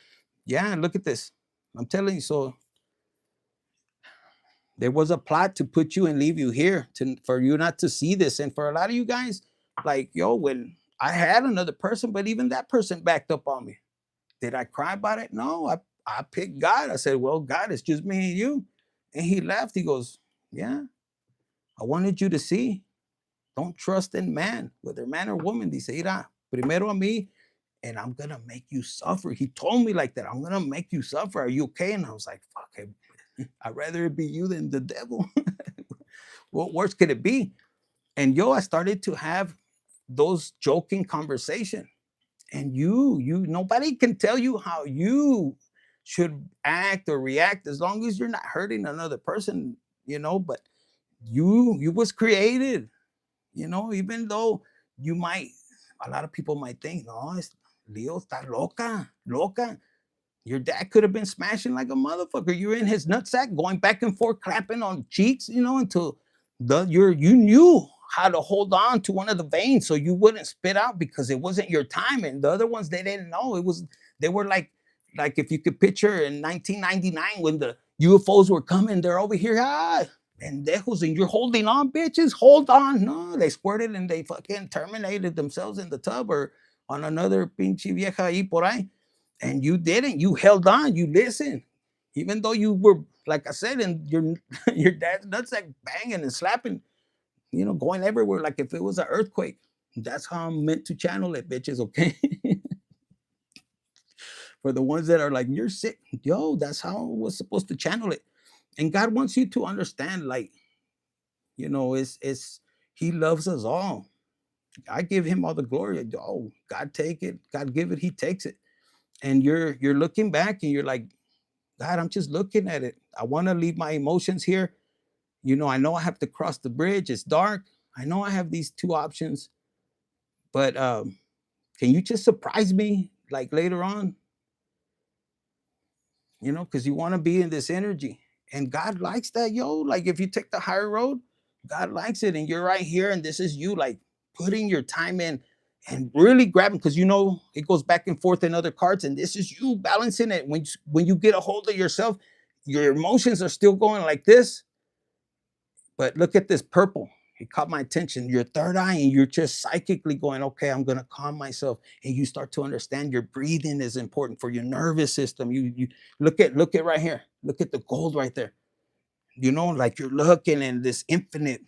yeah, look at this. I'm telling you. So there was a plot to put you and leave you here for you not to see this. And for a lot of you guys, like, yo, when I had another person, but even that person backed up on me. Did I cry about it? No, I picked God. I said, well, God, it's just me and you. And he laughed. He goes, yeah, I wanted you to see. Don't trust in man, whether man or woman. Dice, ira, primero a mí, and I'm going to make you suffer. He told me like that. I'm going to make you suffer. Are you okay? And I was like, fuck it. I'd rather it be you than the devil. What worse could it be? And yo, I started to have those joking conversations. And you, nobody can tell you how you should act or react as long as you're not hurting another person, you know. But you was created, you know, even though you might, a lot of people might think, no, it's Leo está loca, loca. Your dad could have been smashing like a motherfucker. You're in his nutsack, going back and forth, clapping on cheeks, you know, until you knew how to hold on to one of the veins so you wouldn't spit out because it wasn't your time. And the other ones, they didn't know. It was, they were like if you could picture in 1999 when the UFOs were coming, they're over here, pendejos, and you're holding on, bitches, hold on. No, they squirted and they fucking terminated themselves in the tub or on another pinche vieja ahí por ahí. And you didn't. You held on. You listened, even though you were, like I said, and your dad's nuts like banging and slapping, you know, going everywhere like if it was an earthquake. That's how I'm meant to channel it, bitches. Okay. For the ones that are like, you're sick, yo, that's how I was supposed to channel it. And God wants you to understand, like, you know, it's He loves us all. I give Him all the glory. Oh, God take it, God give it, He takes it. And you're looking back and you're like, God, I'm just looking at it. I want to leave my emotions here. You know I have to cross the bridge. It's dark. I know I have these two options, but can you just surprise me like later on? You know, because you want to be in this energy. And God likes that, yo. Like if you take the higher road, God likes it. And you're right here, and this is you like putting your time in and really grabbing, because you know it goes back and forth in other cards, and this is you balancing it. When you get a hold of yourself, your emotions are still going like this. But look at this purple. It caught my attention. Your third eye, and you're just psychically going, okay, I'm gonna calm myself. And you start to understand your breathing is important for your nervous system. You look at right here. Look at the gold right there. You know, like you're looking in this infinite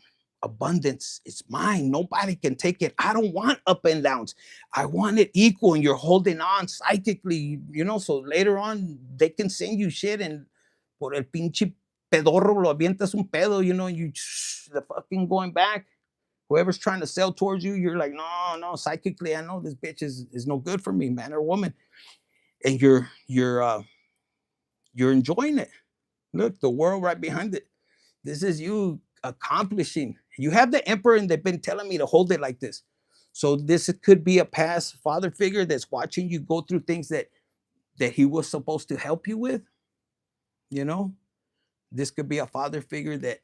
abundance. It's mine. Nobody can take it. I don't want up and downs. I want it equal. And you're holding on psychically, you know, so later on they can send you shit and por el pinche pedorro lo avientas un pedo, you know, you the fucking going back. Whoever's trying to sell towards you, you're like, no, psychically, I know this bitch is no good for me, man or woman. And you're enjoying it. Look, the world right behind it. This is you accomplishing. You have the emperor, and they've been telling me to hold it like this. So this could be a past father figure that's watching you go through things that he was supposed to help you with. You know, this could be a father figure that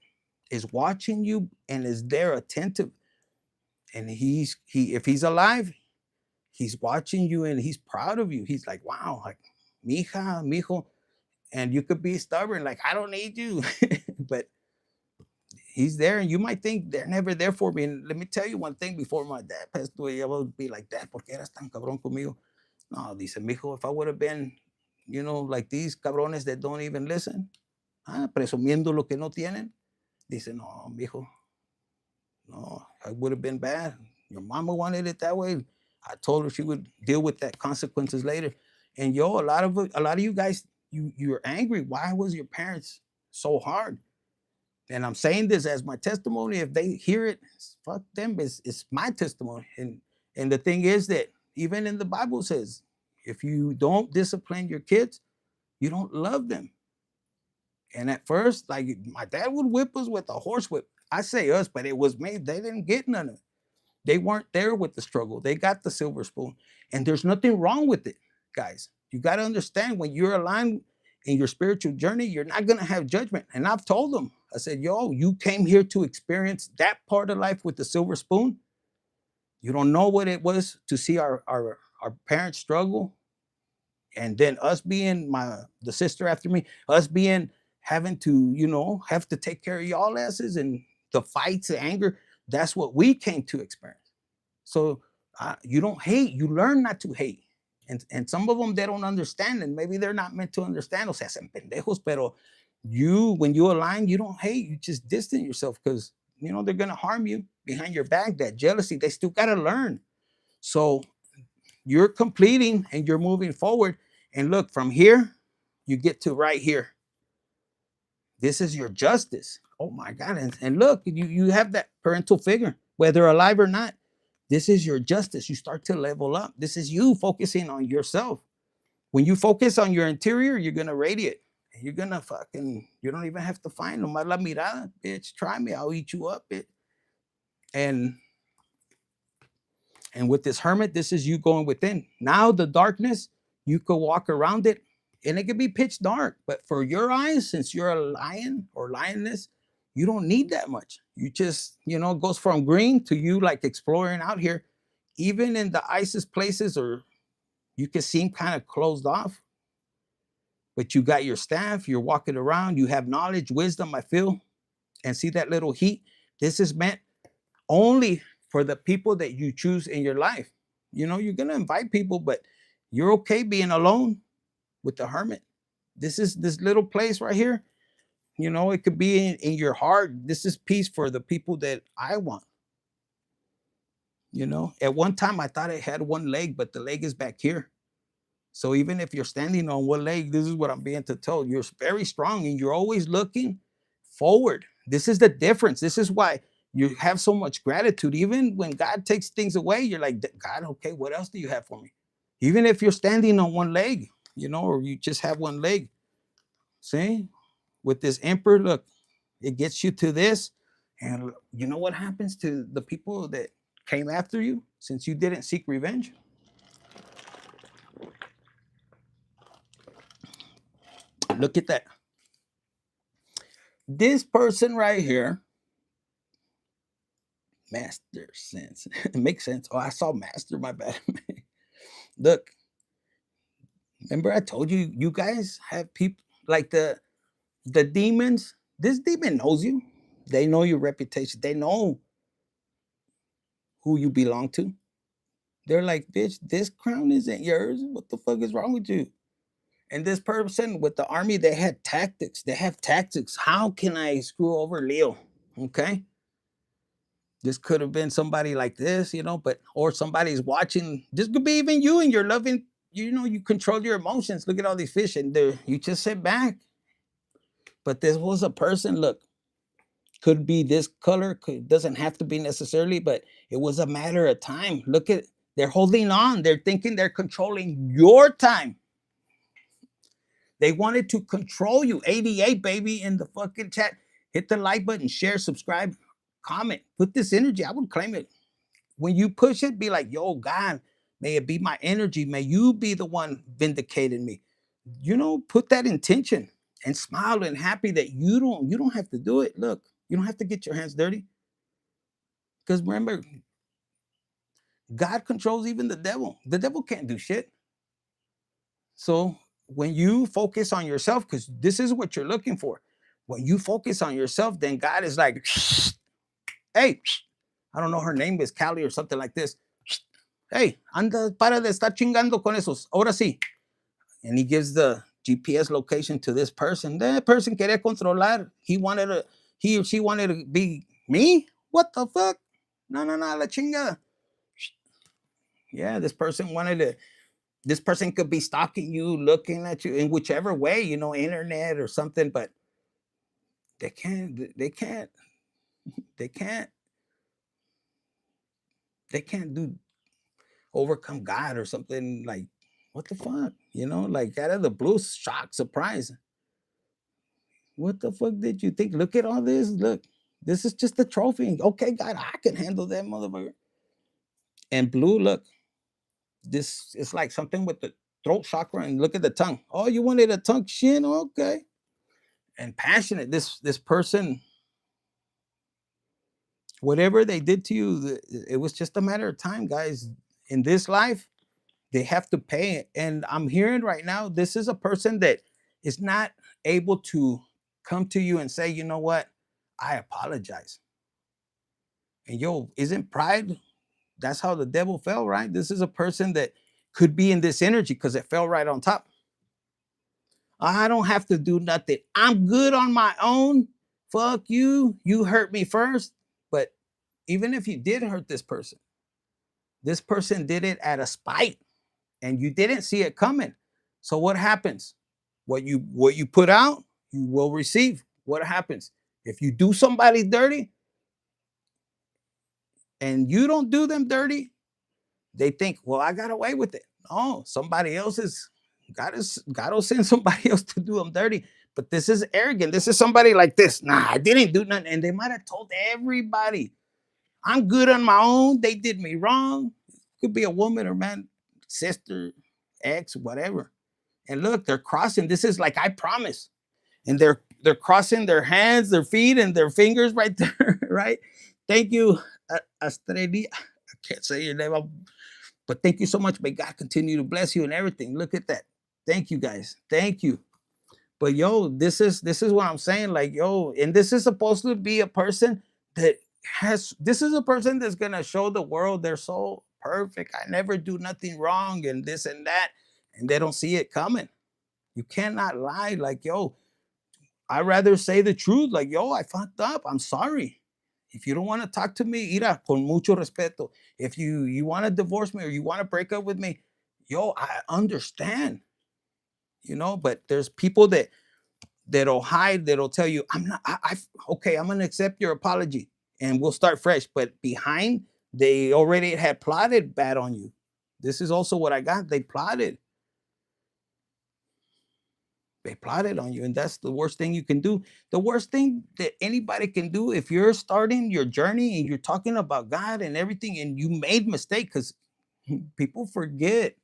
is watching you and is there attentive. And if he's alive, he's watching you and he's proud of you. He's like, wow, like mija, mijo. And you could be stubborn, like, I don't need you. But he's there, and you might think they're never there for me. And let me tell you one thing, before my dad passed away, I would be like, Dad, ¿por qué eras tan cabrón conmigo? No, dice, mijo, if I would have been, you know, like these cabrones that don't even listen, presumiendo lo que no tienen, dice, no, mijo, no, I would have been bad. Your mama wanted it that way. I told her she would deal with that consequences later. And yo, a lot of you guys, you're angry. Why was your parents so hard? And I'm saying this as my testimony. If they hear it, fuck them. It's my testimony. And the thing is that even in the Bible says, if you don't discipline your kids, you don't love them. And at first, like my dad would whip us with a horse whip. I say us, but it was me. They didn't get none of it. They weren't there with the struggle. They got the silver spoon. And there's nothing wrong with it, guys. You got to understand, when you're aligned in your spiritual journey, you're not going to have judgment. And I've told them, I said, yo, you came here to experience that part of life with the silver spoon. You don't know what it was to see our parents struggle. And then us being the sister after me, us being having to, you know, have to take care of y'all asses and the fights, the anger. That's what we came to experience. So you don't hate, you learn not to hate. And some of them, they don't understand, and maybe they're not meant to understand. O sea, hacen pendejos, pero when you align, you don't hate, you just distance yourself, because, you know, they're going to harm you behind your back. That jealousy, they still got to learn. So you're completing and you're moving forward. And look, from here, you get to right here. This is your justice. Oh my God. And look, you have that parental figure, whether alive or not. This is your justice. You start to level up. This is you focusing on yourself. When you focus on your interior, you're gonna radiate. You're gonna fucking, you don't even have to find no más la mirada, bitch. Try me, I'll eat you up, bitch. And and with this hermit, this is you going within. Now the darkness, you could walk around it, and it could be pitch dark. But for your eyes, since you're a lion or lioness, you don't need that much. You just, it goes from green to you like exploring out here. Even in the ISIS places, or you can seem kind of closed off, but you got your staff, you're walking around, you have knowledge, wisdom, I feel, and see that little heat. This is meant only for the people that you choose in your life. You're going to invite people, but you're okay being alone with the hermit. This is this little place right here. It could be in your heart. This is peace for the people that I want. At one time I thought it had one leg, but the leg is back here. So even if you're standing on one leg, this is what I'm being told. You're very strong and you're always looking forward. This is the difference. This is why you have so much gratitude. Even when God takes things away, you're like, God, okay, what else do you have for me? Even if you're standing on one leg, or you just have one leg. See, with this emperor, look, it gets you to this. And you know what happens to the people that came after you since you didn't seek revenge? Look at that. This person right here, master sense. It makes sense. Oh, I saw master, my bad. Look, remember I told you, you guys have people like the demons. This demon knows you. They know your reputation. They know who you belong to. They're like, bitch, this crown isn't yours. What the fuck is wrong with you? And this person with the army, they had tactics. They have tactics. How can I screw over Leo? Okay. This could have been somebody like this, but or somebody's watching. This could be even you and you're loving, you control your emotions. Look at all these fish and you just sit back. But this was a person, look, could be this color, doesn't have to be necessarily, but it was a matter of time. Look at, they're holding on. They're thinking they're controlling your time. They wanted to control you. 88, baby, in the fucking chat. Hit the like button, share, subscribe, comment. Put this energy. I would claim it. When you push it, be like, yo, God, may it be my energy. May you be the one vindicating me. Put that intention and smile and happy that you don't have to do it. Look, you don't have to get your hands dirty. Because remember, God controls even the devil. The devil can't do shit. So when you focus on yourself, because this is what you're looking for, when you focus on yourself, then God is like, hey, I don't know, her name is Callie or something like this. Hey, anda, para de estar chingando con esos. Ahora sí. And he gives the GPS location to this person. That person quería controlar. He or she wanted to be me? What the fuck? No, la chinga. Yeah, this person could be stalking you, looking at you in whichever way, internet or something, but they can't do overcome God or something like, what the fuck? Like out of the blue, shock, surprise. What the fuck did you think? Look at all this. Look, this is just a trophy. Okay, God, I can handle that motherfucker. And blue, look, this is like something with the throat chakra. And look at the tongue. Oh, you wanted a tongue shin? Okay. And passionate. This person, whatever they did to you, it was just a matter of time, guys. In this life, they have to pay it. And I'm hearing right now, this is a person that is not able to come to you and say, you know what, I apologize. And yo, isn't pride? That's how the devil fell, right? This is a person that could be in this energy because it fell right on top. I don't have to do nothing. I'm good on my own. Fuck you. You hurt me first. But even if you did hurt this person did it at a spite and you didn't see it coming. So what happens? What you put out, you will receive. What happens? If you do somebody dirty and you don't do them dirty, they think, well, I got away with it. No, somebody else is God will send somebody else to do them dirty. But this is arrogant. This is somebody like this. Nah, I didn't do nothing. And they might have told everybody, I'm good on my own. They did me wrong. Could be a woman or man, sister, ex, whatever. And look, they're crossing. This is like I promise. And they're crossing their hands, their feet, and their fingers right there, right? Thank you, Astreli. I can't say your name, but thank you so much. May God continue to bless you and everything. Look at that. Thank you guys. Thank you. But yo, this is what I'm saying. Like, yo, and this is supposed to be a person that this is a person that's gonna show the world they're so perfect. I never do nothing wrong and this and that. And they don't see it coming. You cannot lie. Like, yo, I rather say the truth. Like, yo, I fucked up. I'm sorry. If you don't want to talk to me, ira, con mucho respeto. If you want to divorce me or you want to break up with me, yo, I understand. But there's people that'll hide, that'll tell you, I'm not, okay, I'm gonna accept your apology and we'll start fresh. But behind, they already had plotted bad on you. This is also what I got. They plotted. They plotted on you, and that's the worst thing you can do. The worst thing that anybody can do if you're starting your journey and you're talking about God and everything, and you made mistake, because people forget.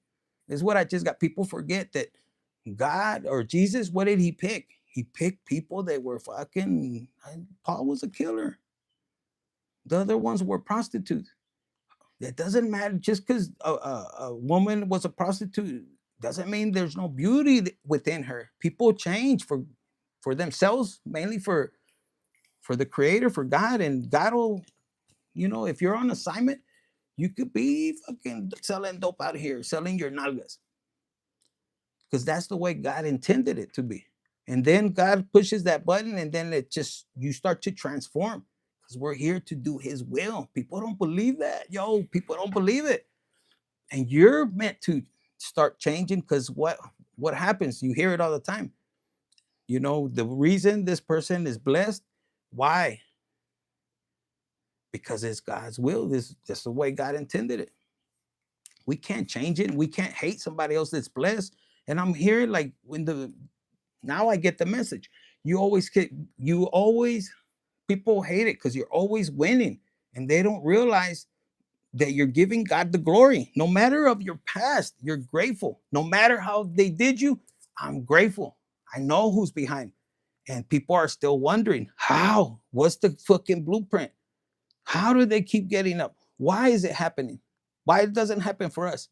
This is what I just got. People forget that God or Jesus, what did he pick? He picked people that were fucking. Paul was a killer. The other ones were prostitutes. That doesn't matter. Just because a woman was a prostitute doesn't mean there's no beauty within her. People change for themselves, mainly for the Creator, for God, and God will. If you're on assignment, you could be fucking selling dope out here, selling your nalgas, because that's the way God intended it to be. And then God pushes that button, and then you start to transform, because we're here to do His will. People don't believe that, yo. People don't believe it, and you're meant to start changing, because what happens? You hear it all the time. The reason this person is blessed, why? Because it's God's will. That's the way God intended it. We can't change it. We can't hate somebody else that's blessed. And I'm here like now I get the message. You always people hate it because you're always winning, and they don't realize that you're giving God the glory. No matter of your past, you're grateful. No matter how they did you, I'm grateful. I know who's behind. And people are still wondering, how? What's the fucking blueprint? How do they keep getting up? Why is it happening? Why it doesn't happen for us?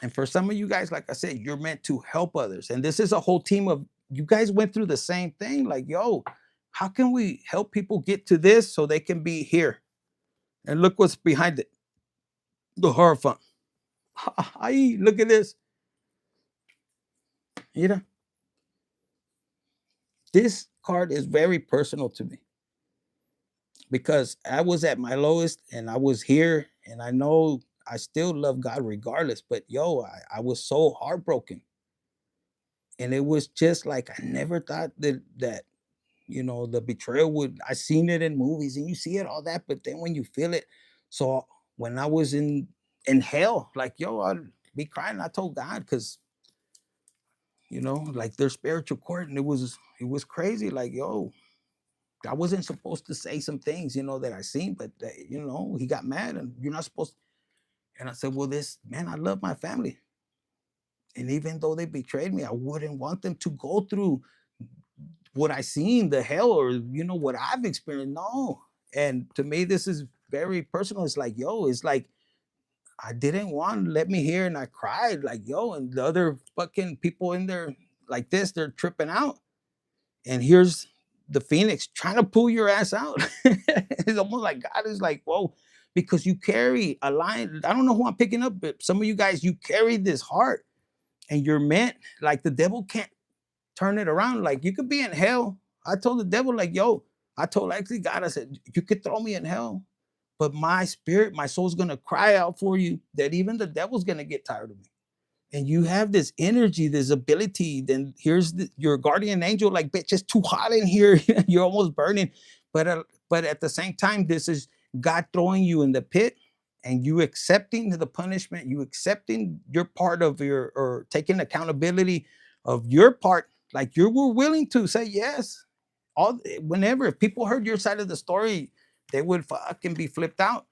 And for some of you guys, like I said, you're meant to help others. And this is a whole team of you guys went through the same thing. Like, yo, how can we help people get to this so they can be here? And look what's behind it. The horror fund. Ay, look at this. This card is very personal to me, because I was at my lowest and I was here, and I know I still love God regardless. But yo, I was so heartbroken. And it was just like I never thought that the betrayal would. I seen it in movies and you see it, all that, but then when you feel it. So when I was in hell, like, yo, I'd be crying. I told God, because like their spiritual court, and it was crazy. Like, yo, I wasn't supposed to say some things, that I seen, but he got mad, and you're not supposed to. And I said, well, this man, I love my family. And even though they betrayed me, I wouldn't want them to go through what I seen, the hell, or what I've experienced. No. And to me, this is very personal. It's like, yo, it's like I didn't want to let me hear, and I cried, like, yo, and the other fucking people in there like this, they're tripping out. And here's the Phoenix trying to pull your ass out. It's almost like God is like, whoa, because you carry a line. I don't know who I'm picking up, but some of you guys, you carry this heart, and you're meant, like, the devil can't turn it around. Like, you could be in hell. I told the devil, like, yo, I told actually God, I said, you could throw me in hell, but my spirit, my soul's gonna cry out for you, that even the devil's gonna get tired of me. And you have this energy, this ability. Then here's your guardian angel, like, bitch, it's too hot in here. You're almost burning. But at the same time, this is God throwing you in the pit, and you accepting the punishment, you accepting your part of your, or taking accountability of your part, like you were willing to say yes. All whenever if people heard your side of the story, they would fucking be flipped out.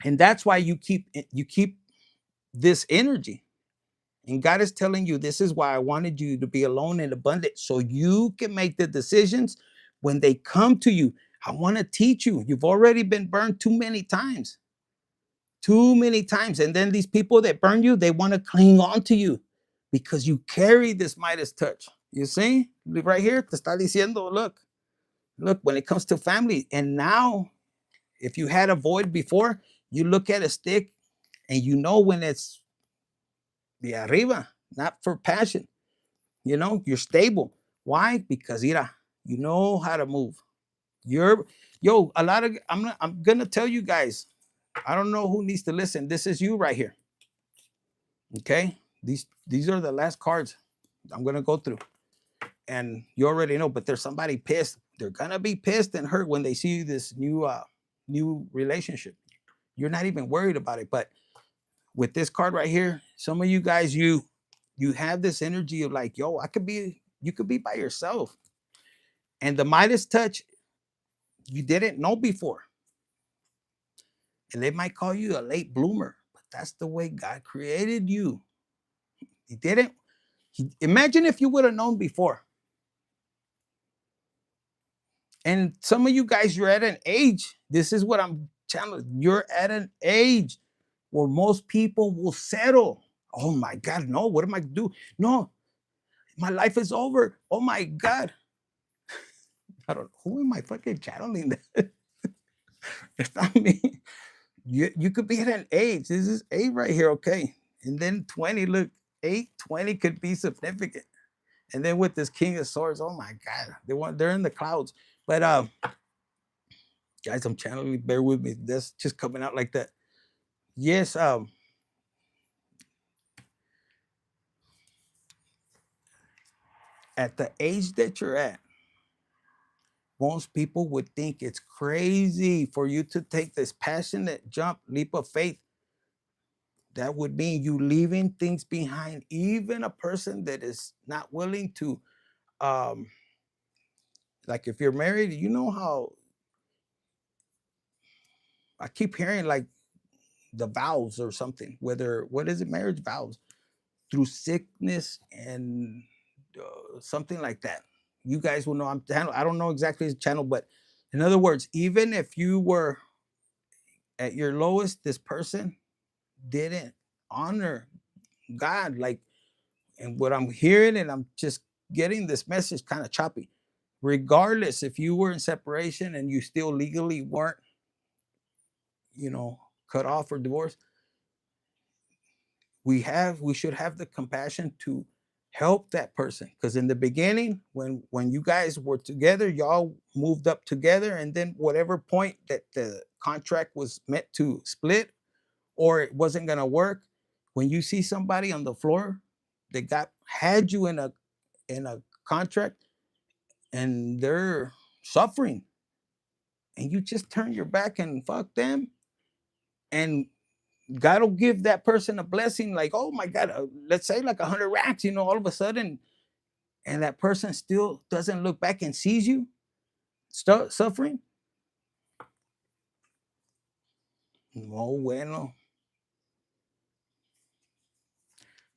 And that's why you keep this energy. And God is telling you, this is why I wanted you to be alone and abundant, so you can make the decisions when they come to you. I want to teach you. You've already been burned too many times. Too many times. And then these people that burn you, they want to cling on to you because you carry this Midas touch. You see? Right here, te está diciendo, look, when it comes to family. And now, if you had a void before, you look at a stick and you know when it's de arriba, not for passion. You know, you're stable. Why? Because mira, you know how to move. You're a lot of I'm gonna tell you guys. I don't know who needs to listen. This is you right here. Okay. These are the last cards I'm gonna go through. And you already know, but there's somebody pissed. They're gonna be pissed and hurt when they see this new relationship. You're not even worried about it. But with this card right here, some of you guys, you have this energy of like, yo, you could be by yourself. And the Midas touch, you didn't know before. And they might call you a late bloomer, but that's the way God created you. He didn't. Imagine if you would have known before. And some of you guys, you're at an age. This is what I'm telling you. You're at an age where most people will settle. Oh my God, no, what am I gonna do? No, my life is over. Oh my God. I don't know. Who am I fucking channeling that? It's not me. You could be at an age. This is 8 right here, okay. And then 20, look, 8, 20 could be significant. And then with this King of Swords, oh my God, they're in the clouds. But guys, I'm channeling, bear with me. That's just coming out like that. Yes, at the age that you're at, most people would think it's crazy for you to take this passionate jump, leap of faith. That would mean you leaving things behind, even a person that is not willing to, um, like if you're married, you know how I keep hearing like the vows or something, whether, what is it, marriage vows, through sickness and something like that. You guys will know. I don't know exactly the channel, but in other words, even if you were at your lowest, this person didn't honor God. Like, and what I'm hearing, and I'm just getting this message kind of choppy. Regardless if you were in separation and you still legally weren't, you know, cut off or divorced, we should have the compassion to help that person, because in the beginning, when you guys were together, y'all moved up together, and then whatever point that the contract was meant to split or it wasn't going to work, when you see somebody on the floor that got had you in a contract and they're suffering, and you just turn your back and fuck them, and God will give that person a blessing, like, oh my God, let's say like 100 racks, you know, all of a sudden, and that person still doesn't look back and sees you suffering. No, bueno.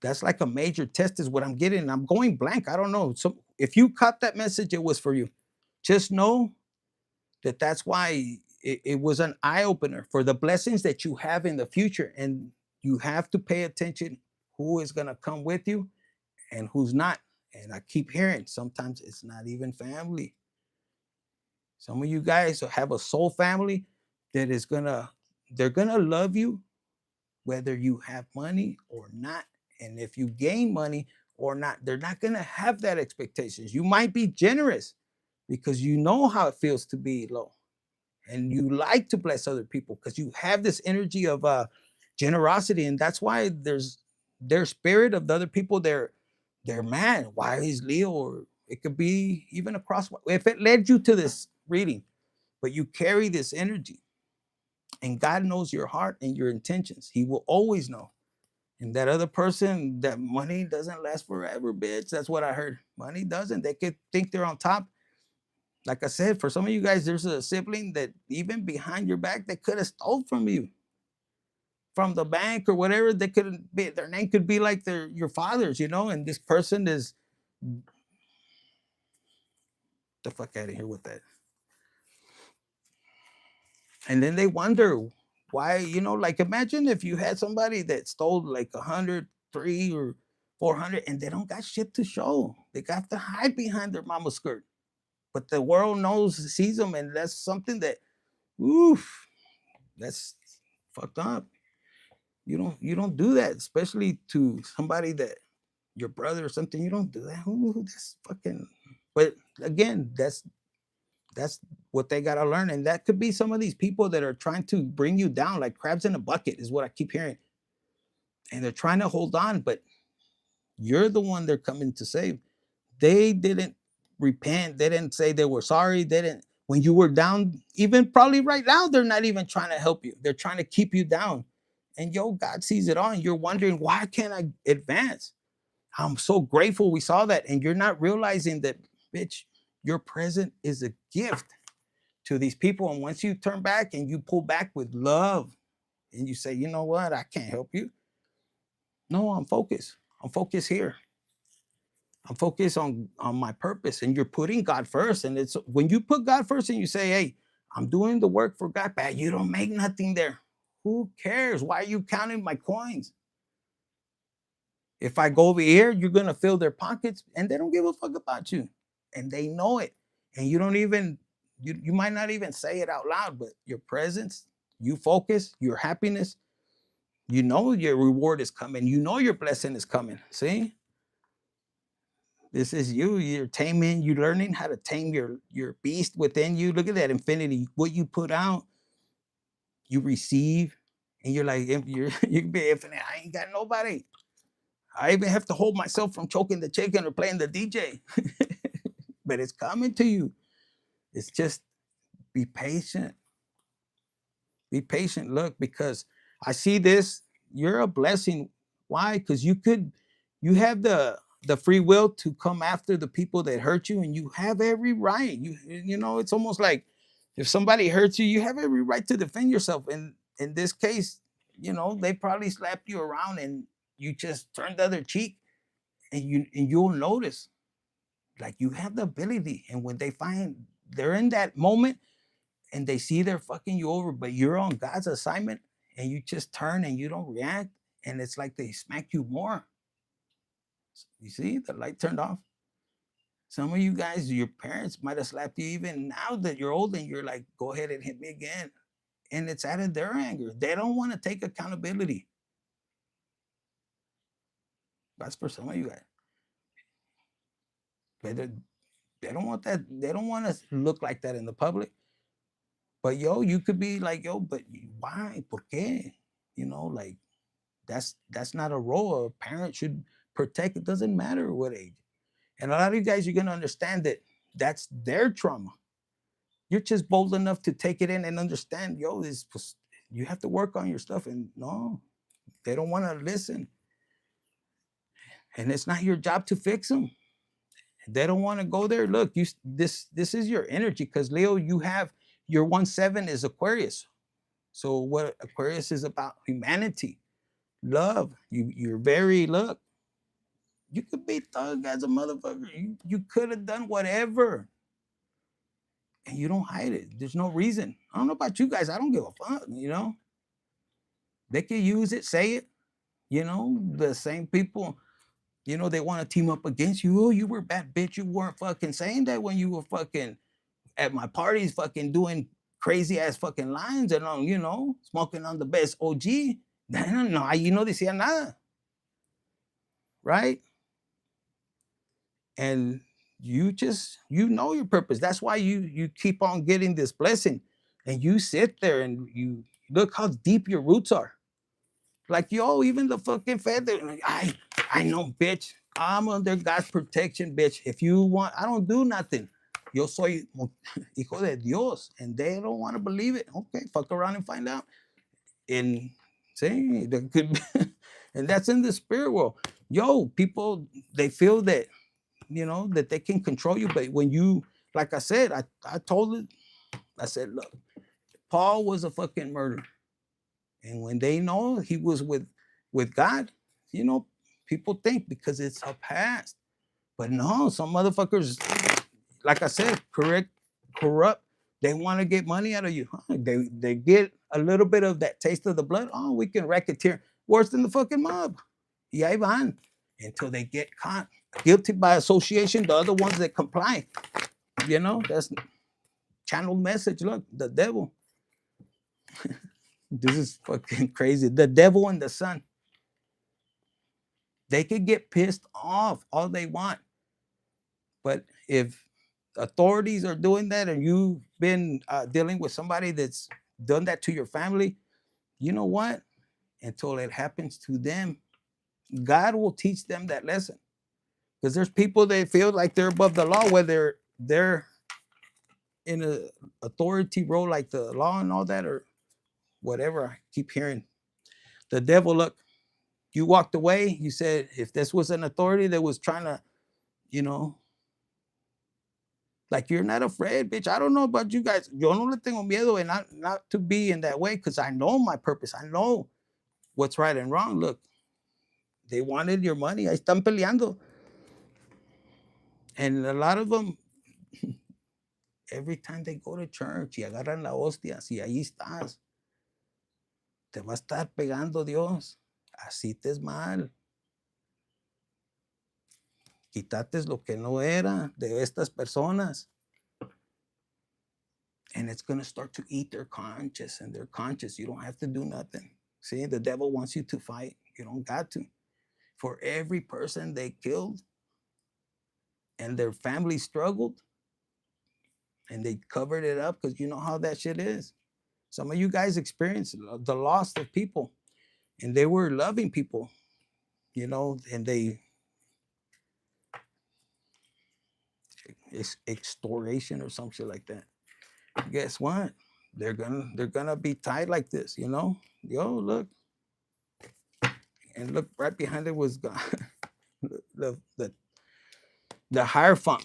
That's like a major test, is what I'm getting. I'm going blank. I don't know. So if you caught that message, it was for you. Just know that that's why it was an eye opener for the blessings that you have in the future. And you have to pay attention who is going to come with you and who's not. And I keep hearing sometimes it's not even family. Some of you guys have a soul family that is they're gonna love you whether you have money or not. And if you gain money or not, they're not gonna have that expectations. You might be generous because you know how it feels to be low. And you like to bless other people because you have this energy of generosity. And that's why there's their spirit of the other people, they're mad. Why is Leo? Or it could be even across. If it led you to this reading, but you carry this energy. And God knows your heart and your intentions. He will always know. And that other person, that money doesn't last forever, bitch. That's what I heard. Money doesn't. They could think they're on top. Like I said, for some of you guys, there's a sibling that even behind your back, they could have stole from you, from the bank or whatever. They could be, their name could be like your father's, you know. And this person is the fuck out of here with that. And then they wonder why, you know, like imagine if you had somebody that stole like 100, 3 or 400, and they don't got shit to show. They got to hide behind their mama's skirt. But the world knows, sees them, and that's something that, oof, that's fucked up. You don't do that, especially to somebody that your brother or something. You don't do that. Ooh, that's fucking. But again, that's what they gotta learn, and that could be some of these people that are trying to bring you down, like crabs in a bucket, is what I keep hearing. And they're trying to hold on, but you're the one they're coming to save. They didn't repent. They didn't say they were sorry. They didn't. When you were down, even probably right now, they're not even trying to help you. They're trying to keep you down. And yo, God sees it all. And you're wondering, why can't I advance? I'm so grateful we saw that. And you're not realizing that, bitch, your present is a gift to these people. And once you turn back and you pull back with love and you say, you know what, I can't help you. No, I'm focused. I'm focused here. I'm focused on my purpose. And you're putting God first. And it's when you put God first and you say, hey, I'm doing the work for God, but you don't make nothing there. Who cares? Why are you counting my coins? If I go over here, you're gonna fill their pockets and they don't give a fuck about you. And they know it. And you don't even, you might not even say it out loud, but your presence, you focus, your happiness, you know your reward is coming. You know your blessing is coming. See? This is you. You're taming, you're learning how to tame your beast within you. Look at that infinity. What you put out, you receive, and you're like, you can be infinite. I ain't got nobody. I even have to hold myself from choking the chicken or playing the DJ. But it's coming to you. It's just be patient. Be patient. Look, because I see this. You're a blessing. Why? Because you have the free will to come after the people that hurt you, and you have every right. You know, it's almost like if somebody hurts you, you have every right to defend yourself. And in this case, you know, they probably slapped you around and you just turned the other cheek, and you'll notice. Like you have the ability. And when they find they're in that moment and they see they're fucking you over, but you're on God's assignment and you just turn and you don't react, and it's like they smack you more. You see, the light turned off. Some of you guys, your parents might have slapped you even now that you're old, and you're like, go ahead and hit me again. And it's out of their anger. They don't want to take accountability. That's for some of you guys. But they don't want that. They don't want to look like that in the public. But yo, you could be like, yo, but why? ¿Por qué? You know, like that's not a role. A parent should protect. It doesn't matter what age. And a lot of you guys, you're gonna understand that that's their trauma. You're just bold enough to take it in and understand, yo, this you have to work on your stuff. And no, they don't want to listen. And it's not your job to fix them. They don't want to go there. Look, this is your energy, because Leo, you have your 1-7 is Aquarius. So what Aquarius is about, humanity, love. You're very, look, you could be thug as a motherfucker. You could have done whatever. And you don't hide it. There's no reason. I don't know about you guys. I don't give a fuck, you know. They can use it, say it. You know, the same people, you know, they want to team up against you. Oh, you were bad, bitch. You weren't fucking saying that when you were fucking at my parties, fucking doing crazy ass fucking lines and you know, smoking on the best OG. No, you no decía nada. Right? And you just, you know your purpose. That's why you keep on getting this blessing. And you sit there and you look how deep your roots are. Like, yo, even the fucking feather. Like, I know, bitch. I'm under God's protection, bitch. If you want, I don't do nothing. yo soy hijo de Dios, and they don't want to believe it. Okay, fuck around and find out. And see, there could be, and that's in the spirit world. Yo, people, they feel that, you know, that they can control you, but when you, like I said, I told it, I said, look, Paul was a fucking murderer, and when they know he was with God, you know, people think because it's a past, but no, some motherfuckers, like I said, corrupt. They want to get money out of you. Huh? They get a little bit of that taste of the blood. Oh, we can racketeer worse than the fucking mob. Y ahí van until they get caught. Guilty by association, the other ones that comply. You know, that's channeled message. Look, the devil. This is fucking crazy. The devil and the son. They could get pissed off all they want. But if authorities are doing that and you've been dealing with somebody that's done that to your family, you know what? Until it happens to them, God will teach them that lesson. Because there's people that feel like they're above the law, whether they're in a authority role like the law and all that, or whatever. I keep hearing the devil. Look, you walked away. You said if this was an authority that was trying to, you know, like you're not afraid, bitch. I don't know about you guys. Yo no le tengo miedo, and not to be in that way because I know my purpose. I know what's right and wrong. Look, they wanted your money. Ahí están peleando. And a lot of them, every time they go to church y agarran la hostia, si ahí estás, te va a estar pegando Dios. Así te es mal. Quitates lo que no era de estas personas. And it's going to start to eat their conscience, and their conscience. You don't have to do nothing. See, the devil wants you to fight. You don't got to. For every person they killed and their family struggled and they covered it up because you know how that shit is. Some of you guys experienced the loss of people, and they were loving people, you know, and they extortion or some shit like that. Guess what? They're gonna be tied like this, you know. Yo, look, and look right behind it was the Hierophant.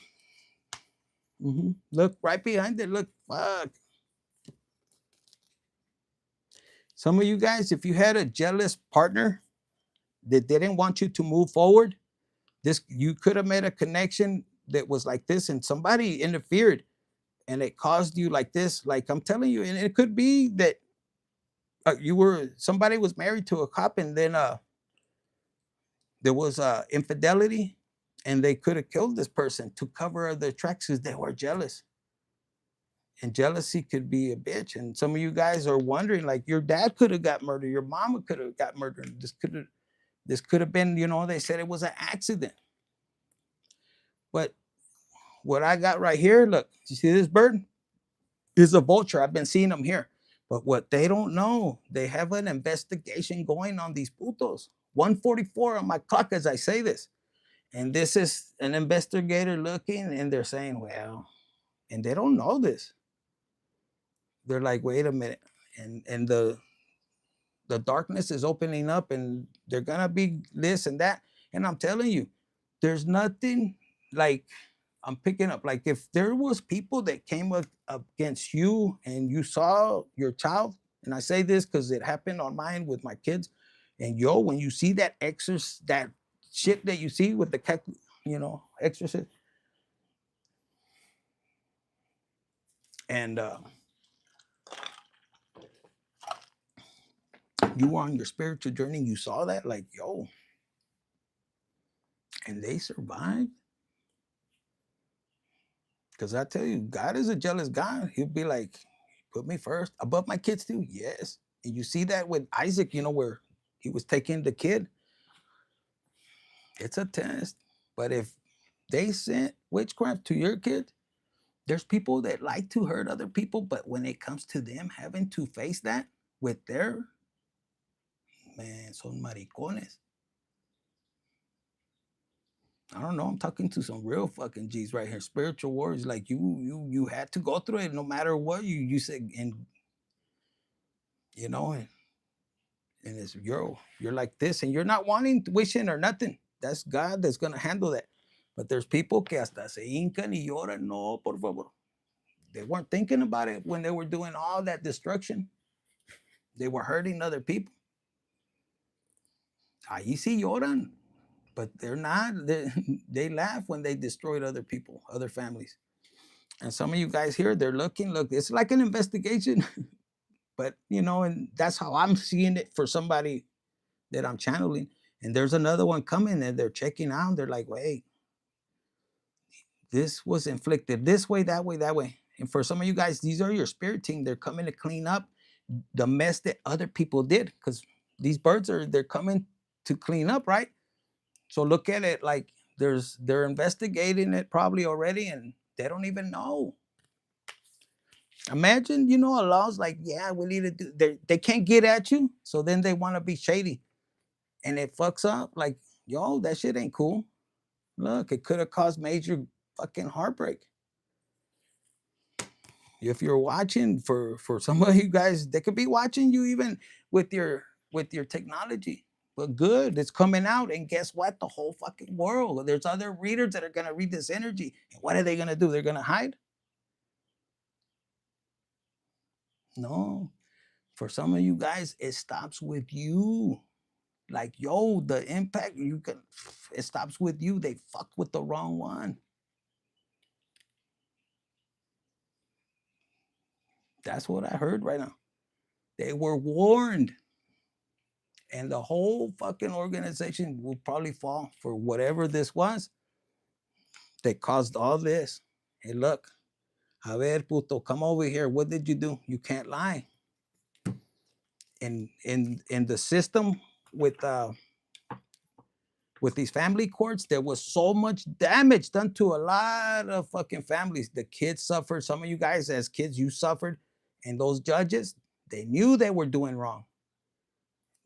Look right behind it. Look, fuck. Some of you guys, if you had a jealous partner that didn't want you to move forward, this you could have made a connection that was like this, and somebody interfered, and it caused you like this. Like I'm telling you, and it could be that somebody was married to a cop, and then there was infidelity, and they could have killed this person to cover their tracks because they were jealous. And jealousy could be a bitch. And some of you guys are wondering, like, your dad could have got murdered, your mama could have got murdered. This could have been, you know, they said it was an accident. But what I got right here, look, you see this bird? Is a vulture. I've been seeing them here. But what they don't know, they have an investigation going on these putos. 144 on my clock as I say this. And this is an investigator looking, and they're saying, well, and they don't know this. They're like, wait a minute. And the darkness is opening up, and they're gonna be this and that. And I'm telling you, there's nothing like I'm picking up. Like if there was people that came up against you and you saw your child, and I say this because it happened on mine with my kids, and yo, when you see that that shit that you see with the you know, exorcist, and you were on your spiritual journey, you saw that, like, yo, and they survived. Because I tell you, God is a jealous God. He'll be like, put me first above my kids too. Yes. And you see that with Isaac, you know, where he was taking the kid. It's a test. But if they sent witchcraft to your kid, there's people that like to hurt other people. But when it comes to them having to face that with their, man, son maricones. I don't know. I'm talking to some real fucking G's right here. Spiritual warriors. Like you had to go through it no matter what you said. And you know, and it's you're like this and you're not wanting, wishing or nothing. That's God that's gonna handle that. But there's people que hasta se hincan y lloran. No, por favor. They weren't thinking about it when they were doing all that destruction. They were hurting other people. Ahí sí lloran, but they're not. They laugh when they destroyed other people, other families. And some of you guys here, they're looking, look, it's like an investigation. But, you know, and that's how I'm seeing it for somebody that I'm channeling. And there's another one coming and they're checking out. They're like, wait, this was inflicted this way, that way, that way. And for some of you guys, these are your spirit team. They're coming to clean up the mess that other people did. Because these birds they're coming to clean up, right? So look at it like they're investigating it probably already and they don't even know. Imagine, you know, Allah's like, yeah, we need to do, they can't get at you. So then they want to be shady. And it fucks up. Like, yo, that shit ain't cool. Look, it could have caused major fucking heartbreak. If you're watching, for some of you guys, they could be watching you even with your technology. But good, it's coming out. And guess what? The whole fucking world. There's other readers that are gonna read this energy. And what are they gonna do? They're gonna hide? No. For some of you guys, it stops with you. Like, yo, the impact, it stops with you. They fucked with the wrong one. That's what I heard right now. They were warned. And the whole fucking organization will probably fall for whatever this was that caused all this. Hey, look, a ver, puto, come over here. What did you do? You can't lie. In the system with these family courts, there was so much damage done to a lot of fucking families. The kids suffered. Some of you guys as kids, you suffered. And those judges, they knew they were doing wrong.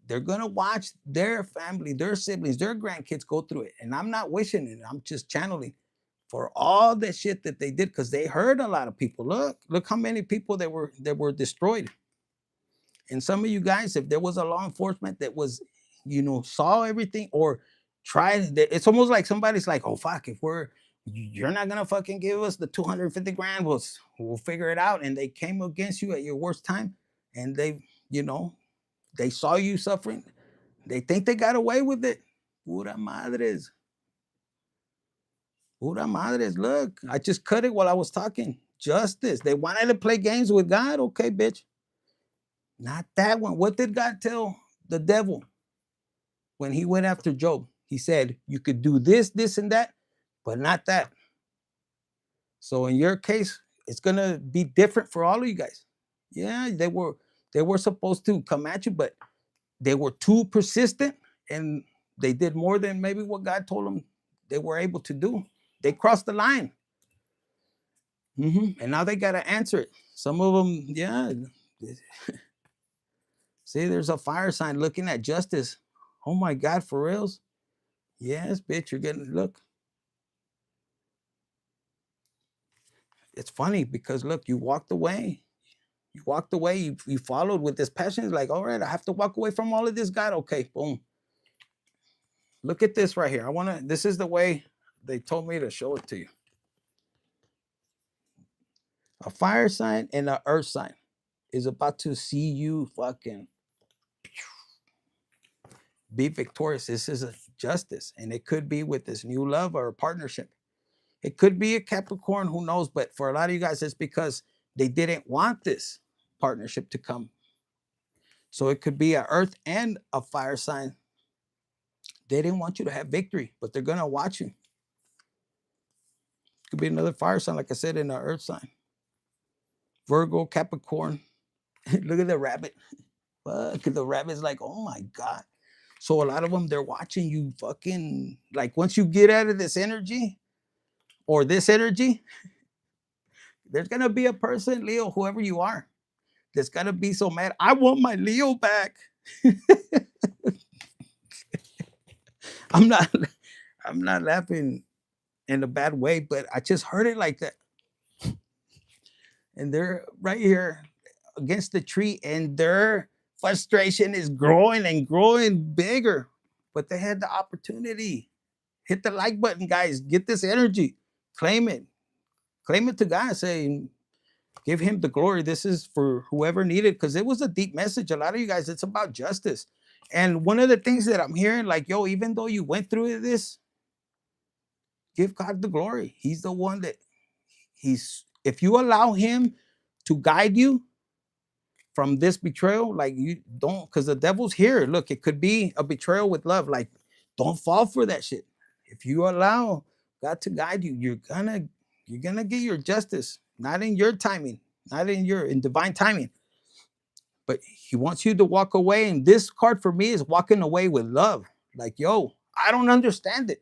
They're gonna watch their family, their siblings, their grandkids go through it. And I'm not wishing it. I'm just channeling for all the shit that they did, because they hurt a lot of people. Look how many people that were destroyed. And some of you guys, if there was a law enforcement that was, you know, saw everything or tried, it's almost like somebody's like, oh fuck, if you're not gonna fucking give us the 250 grand, we'll figure it out. And they came against you at your worst time, and they, you know, they saw you suffering. They think they got away with it. Pura madres. Pura madres. Look, I just cut it while I was talking. Justice. They wanted to play games with God. Okay, bitch. Not that one. What did God tell the devil when he went after Job? He said, you could do this, this, and that, but not that. So in your case, it's gonna be different for all of you guys. Yeah, they were supposed to come at you, but they were too persistent and they did more than maybe what God told them they were able to do. They crossed the line. And now they got to answer it. Some of them, yeah. See, there's a fire sign looking at justice. Oh my God, for reals? Yes, bitch, you're getting, look. It's funny because look, you walked away. You walked away, you followed with this passion. It's like, all right, I have to walk away from all of this, God. Okay, boom. Look at this right here. This is the way they told me to show it to you. A fire sign and an earth sign is about to see you fucking be victorious. This is a justice, and it could be with this new love or a partnership. It could be a Capricorn, who knows? But for a lot of you guys, it's because they didn't want this partnership to come. So it could be an earth and a fire sign. They didn't want you to have victory, but they're gonna watch you. It could be another fire sign, like I said, in the earth sign. Virgo, Capricorn. Look at the rabbit. Fuck, the rabbit's like, oh my God. So a lot of them, they're watching you fucking, like once you get out of this energy or this energy, there's gonna be a person, Leo, whoever you are, that's gonna be so mad. I want my Leo back. I'm not, I'm not laughing in a bad way, but I just heard it like that. And they're right here against the tree, and their frustration is growing and growing bigger. But they had the opportunity. Hit the like button, guys. Get this energy. Claim it. Claim it to God. Say, give him the glory. This is for whoever needed, because it was a deep message. A lot of you guys, it's about justice. And one of the things that I'm hearing, like, yo, even though you went through this, give God the glory. He's the one that if you allow him to guide you from this betrayal, like you don't, because the devil's here. Look, it could be a betrayal with love. Like, don't fall for that shit. If you allow God to guide you, you're gonna get your justice, not in your timing, not in divine timing. But he wants you to walk away. And this card for me is walking away with love. Like, yo, I don't understand it.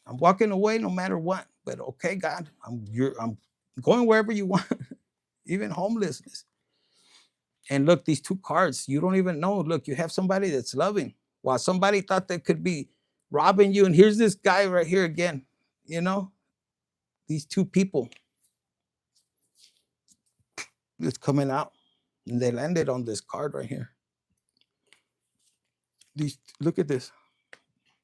I'm walking away no matter what. But okay, God, I'm going wherever you want, even homelessness. And look, these two cards, you don't even know. Look, you have somebody that's loving, while somebody thought they could be robbing you. And here's this guy right here again. You know, these two people that's coming out, and they landed on this card right here. Look at this.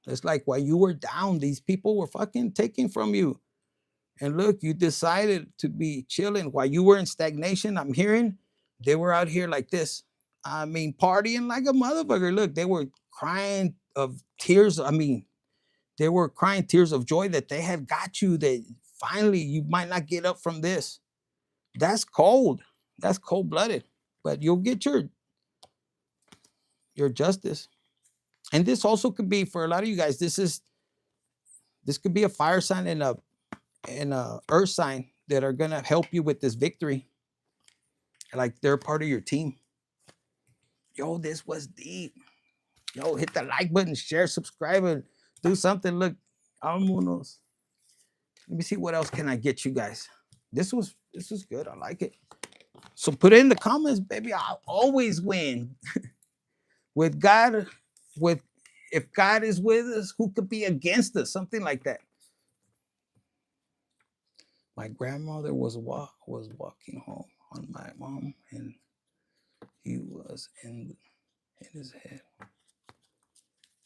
It's like while you were down, these people were fucking taking from you. And look, you decided to be chilling while you were in stagnation. I'm hearing they were out here like this. I mean, partying like a motherfucker. Look, they were crying of tears. I mean, they were crying tears of joy that they had got you, that finally you might not get up from this. That's cold. That's cold-blooded. But you'll get your justice. And this also could be for a lot of you guys. This could be a fire sign and a earth sign that are gonna help you with this victory. Like they're part of your team. Yo, this was deep. Yo, hit the like button, share, subscribe, and do something. Look, vámonos. Let me see what else can I get you guys. This was good. I like it. So put it in the comments, baby. I'll always win. With God, if God is with us, who could be against us? Something like that. My grandmother was walking home on my mom, and he was in his head.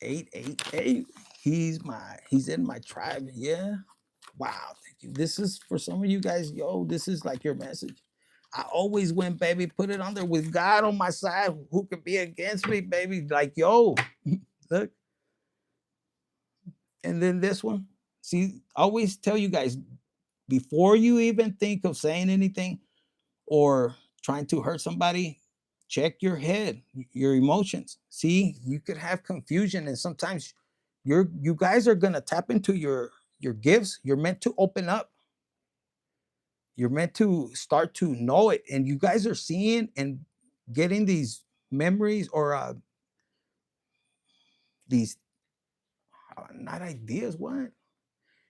888. He's in my tribe. Yeah. Wow. Thank you. This is for some of you guys. Yo, this is like your message. I always win, baby. Put it on there. With God on my side, who could be against me, baby? Like, yo, look. And then this one. See, I always tell you guys, before you even think of saying anything or trying to hurt somebody, check your head, your emotions. See, you could have confusion, and sometimes you guys are gonna tap into your gifts. You're meant to open up. You're meant to start to know it, and you guys are seeing and getting these memories or these not ideas. What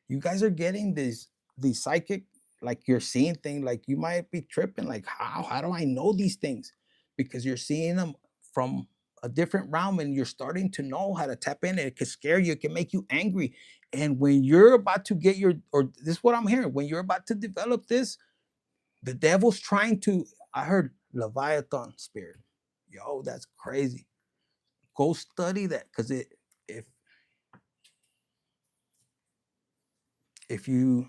you guys are getting these psychic, like you're seeing things, like you might be tripping, like how do I know these things? Because you're seeing them from a different realm, and you're starting to know how to tap in. And it can scare you, it can make you angry. And when you're about to get or this is what I'm hearing, when you're about to develop this, the devil's trying to, I heard Leviathan spirit. Yo, that's crazy. Go study that, because if if you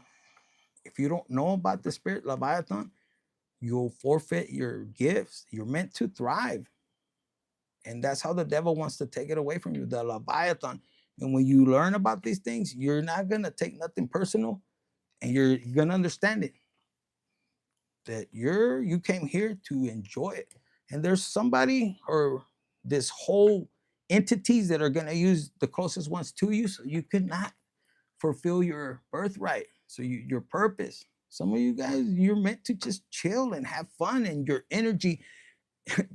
if you don't know about the spirit Leviathan, you'll forfeit your gifts. You're meant to thrive. And that's how the devil wants to take it away from you, the Leviathan. And when you learn about these things, you're not going to take nothing personal, and you're going to understand it. That you came here to enjoy it. And there's somebody or this whole entities that are going to use the closest ones to you, so you could not fulfill your birthright. So your purpose. Some of you guys, you're meant to just chill and have fun, and your energy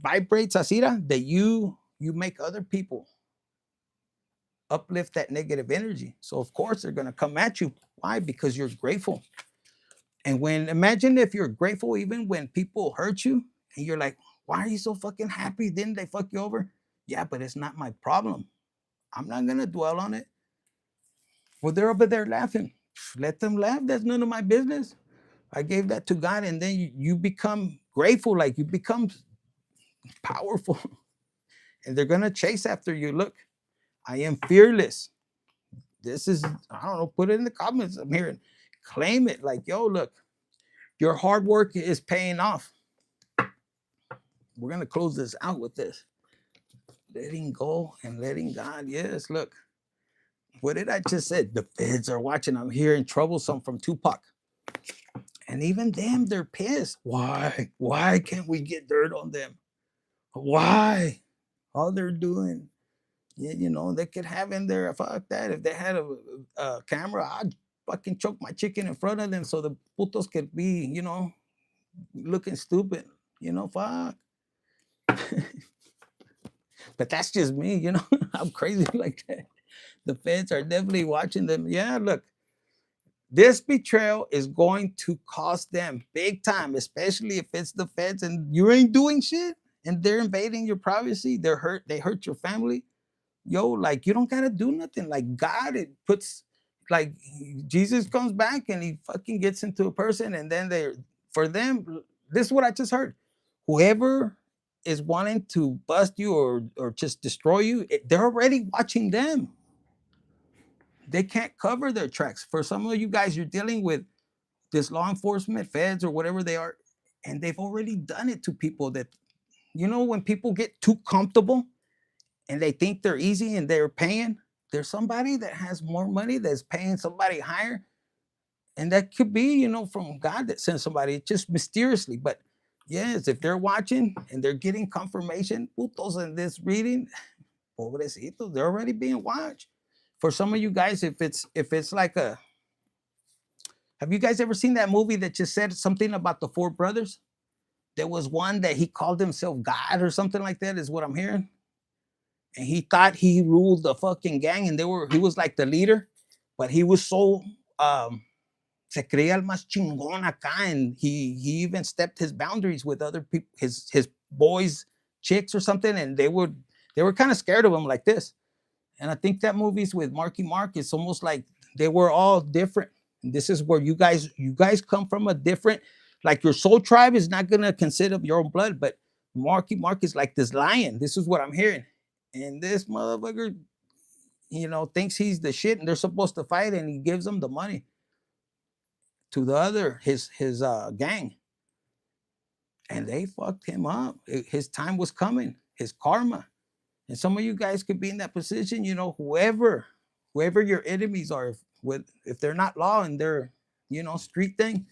vibrates, Asira, that you make other people uplift that negative energy. So of course they're going to come at you. Why? Because you're grateful. And imagine if you're grateful even when people hurt you, and you're like, why are you so fucking happy? Didn't they fuck you over? Yeah, but it's not my problem. I'm not going to dwell on it. Well, they're over there laughing. Let them laugh. That's none of my business. I gave that to God, and then you become grateful, like you become powerful, and they're gonna chase after you. Look, I am fearless. This is, I don't know, put it in the comments. I'm hearing, claim it. Like, yo, look, your hard work is paying off. We're gonna close this out with this. Letting go and letting God. Yes, look. What did I just say? The feds are watching. I'm hearing troublesome from Tupac. And even them, they're pissed. Why? Why can't we get dirt on them? Why? All they're doing, yeah, you know, they could have in there, fuck that. If they had a camera, I'd fucking choke my chicken in front of them so the putos could be, you know, looking stupid. You know, fuck. But that's just me, you know. I'm crazy like that. The feds are definitely watching them. Yeah, look, this betrayal is going to cost them big time, especially if it's the feds and you ain't doing shit and they're invading your privacy. They hurt your family. Yo, like you don't gotta do nothing. Like God, it puts like Jesus comes back and he fucking gets into a person, and then for them, this is what I just heard. Whoever is wanting to bust you or just destroy you, they're already watching them. They can't cover their tracks. For some of you guys, you're dealing with this law enforcement, feds, or whatever they are, and they've already done it to people that, you know, when people get too comfortable and they think they're easy and they're paying, there's somebody that has more money that's paying somebody higher. And that could be, you know, from God that sends somebody just mysteriously. But yes, if they're watching and they're getting confirmation, putos in this reading, pobrecitos, they're already being watched. For some of you guys, if it's like a, have you guys ever seen that movie that just said something about the four brothers? There was one that he called himself God or something like that, is what I'm hearing. And he thought he ruled the fucking gang, and he was like the leader, but he was so se creía el más chingón acá, and he even stepped his boundaries with other people, his boys, chicks or something, and they were kind of scared of him like this. And I think that movie's with Marky Mark. It's almost like they were all different. And this is where you guys come from a different, like your soul tribe is not gonna consider your own blood, but Marky Mark is like this lion. This is what I'm hearing. And this motherfucker, you know, thinks he's the shit and they're supposed to fight, and he gives them the money to the other, his gang. And they fucked him up. His time was coming, his karma. And some of you guys could be in that position, you know, whoever your enemies are, if they're not law and they're, you know, street thing,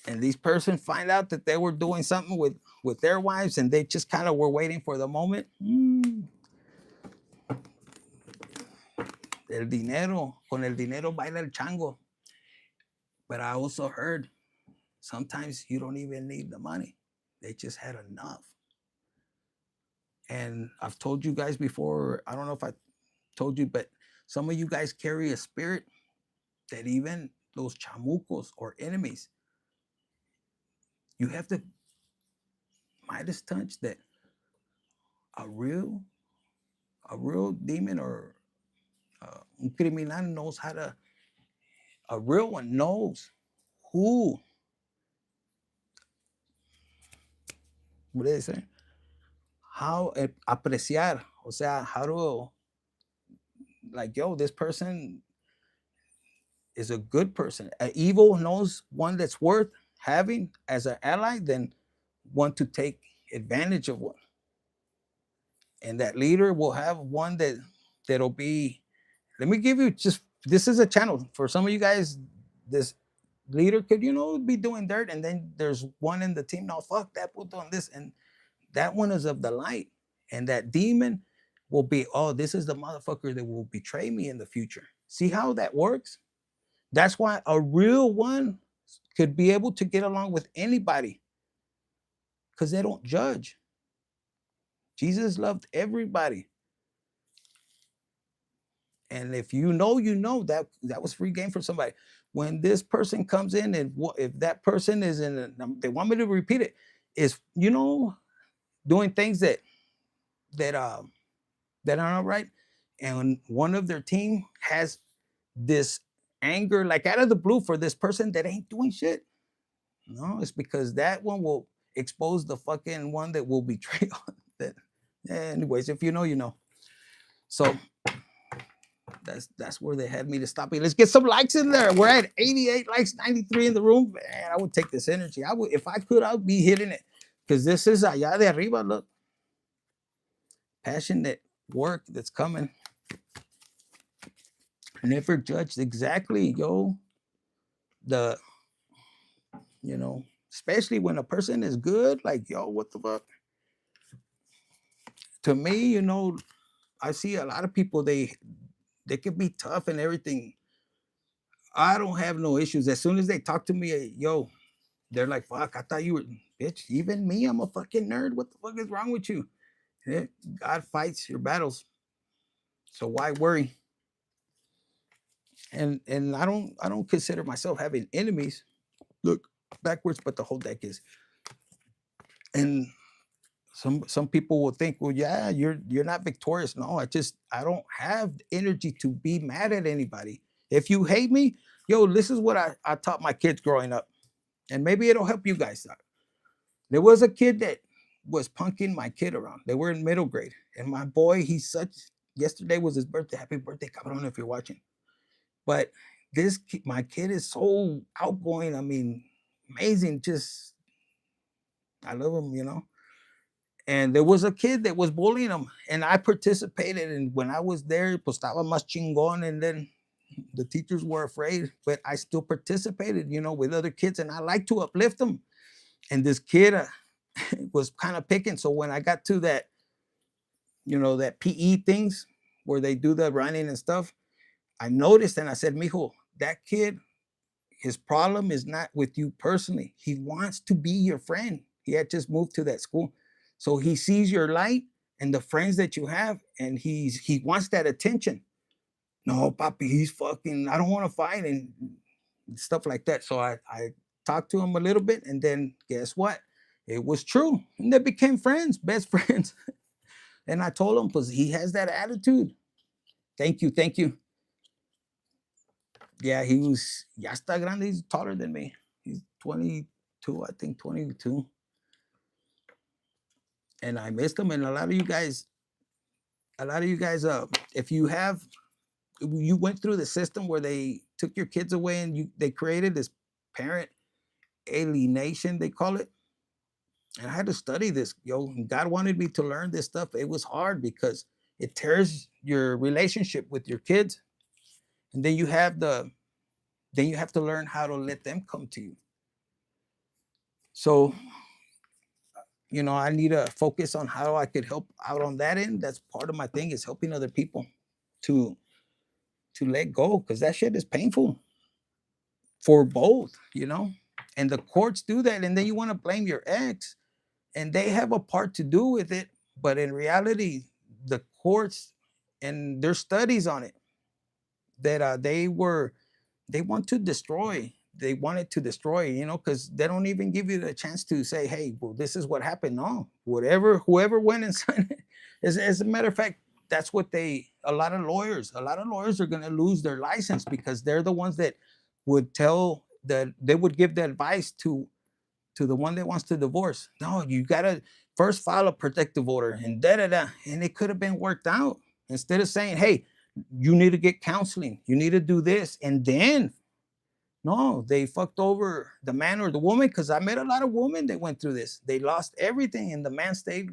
and these person find out that they were doing something with their wives, and they just kind of were waiting for the moment. El dinero, con el dinero baila el chango. But I also heard sometimes you don't even need the money. They just had enough. And I've told you guys before, I don't know if I told you, but some of you guys carry a spirit that even those chamucos or enemies, you have to Midas touch that a real demon or un criminal knows how to, a real one knows who, what do they say? How apreciar, o sea, how to, like, yo, this person is a good person. An evil knows one that's worth having as an ally than one to take advantage of one. And that leader will have one that'll be, let me give you just, this is a channel for some of you guys. This leader could, you know, be doing dirt, and then there's one in the team, no, fuck that, put on this, and that one is of the light. And that demon will be, oh, this is the motherfucker that will betray me in the future. See how that works? That's why a real one could be able to get along with anybody, because they don't judge. Jesus loved everybody. And if you know that was free game for somebody. When this person comes in, and if that person is in, they want me to repeat it, is, you know, doing things that that are not right, and one of their team has this anger like out of the blue for this person that ain't doing shit. No, it's because that one will expose the fucking one that will betray that. Anyways, if you know, you know. So that's where they had me to stop it. Let's get some likes in there. We're at 88 likes, 93 in the room. Man, I would take this energy. I would, if I could, I would be hitting it. Because this is allá de arriba, look. Passionate work that's coming. Never judged exactly, yo. The, you know, especially when a person is good, like, yo, what the fuck? To me, you know, I see a lot of people, they can be tough and everything. I don't have no issues. As soon as they talk to me, yo, they're like, fuck, I thought you were, bitch, even me, I'm a fucking nerd. What the fuck is wrong with you? Yeah, God fights your battles. So why worry? And I don't consider myself having enemies. Look backwards, but the whole deck is. And some people will think, well, yeah, you're not victorious. No, I don't have energy to be mad at anybody. If you hate me, yo, this is what I taught my kids growing up. And maybe it'll help you guys out. There was a kid that was punking my kid around. They were in middle grade. And my boy, yesterday was his birthday. Happy birthday, cabrón, if you're watching. But my kid is so outgoing. I mean, amazing. Just, I love him, you know. And there was a kid that was bullying him. And I participated. And when I was there, pues estaba más chingón. And then the teachers were afraid. But I still participated, you know, with other kids. And I like to uplift them. And this kid was kind of picking. So when I got to that, you know, that PE things where they do the running and stuff, I noticed and I said, mijo, that kid, his problem is not with you personally. He wants to be your friend. He had just moved to that school. So he sees your light and the friends that you have, and he wants that attention. No, papi, he's fucking, I don't want to fight and stuff like that. So I talked to him a little bit, and then guess what? It was true. And they became friends, best friends. And I told him, because he has that attitude. Thank you, thank you. Yeah, he was, ya está grande, he's taller than me. He's 22, I think 22. And I missed him. And a lot of you guys, if you went through the system where they took your kids away and they created this parent alienation, they call it. And I had to study this, yo. God wanted me to learn this stuff. It was hard because it tears your relationship with your kids. And then you have to learn how to let them come to you. So, you know, I need to focus on how I could help out on that end. That's part of my thing, is helping other people to let go, because that shit is painful for both, you know. And the courts do that, and then you want to blame your ex, and they have a part to do with it, but in reality, the courts, and there's studies on it, that they want to destroy. They wanted to destroy, you know, because they don't even give you the chance to say, hey, well, this is what happened. No, whoever went and signed it. As a matter of fact, that's what a lot of lawyers are going to lose their license, because they're the ones that would tell that they would give the advice to the one that wants to divorce. No, you got to first file a protective order and da da da. And it could have been worked out, instead of saying, hey, you need to get counseling, you need to do this, and then no, they fucked over the man or the woman, because I met a lot of women that went through this. They lost everything, and the man stayed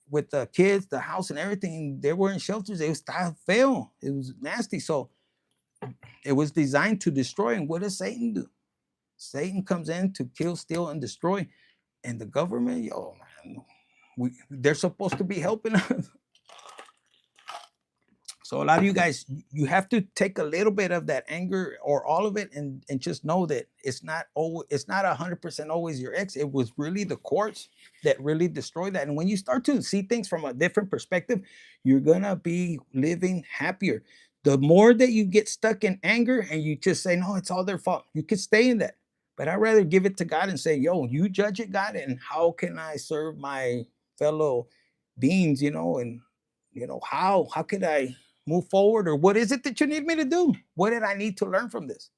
with the kids, the house, and everything. They were in shelters. It was fail. It was nasty. So it was designed to destroy. And what does Satan do? Satan comes in to kill, steal, and destroy. And the government, yo, man, they're supposed to be helping us. So a lot of you guys, you have to take a little bit of that anger or all of it, and just know that it's not 100% always your ex. It was really the courts that really destroyed that. And when you start to see things from a different perspective, you're gonna be living happier. The more that you get stuck in anger and you just say, no, it's all their fault, you can stay in that. But I'd rather give it to God and say, yo, you judge it, God, and how can I serve my fellow beings, you know, and how could I move forward, or what is it that you need me to do? What did I need to learn from this?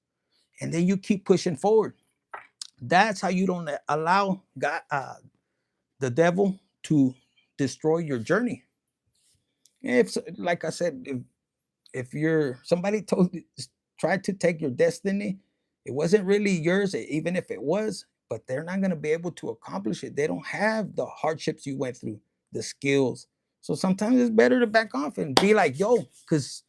And then you keep pushing forward. That's how you don't allow God, the devil, to destroy your journey. If, like I said, if you're somebody told you, tried to take your destiny, it wasn't really yours, even if it was, but they're not going to be able to accomplish it. They don't have the hardships you went through, the skills. So sometimes it's better to back off and be like, yo, because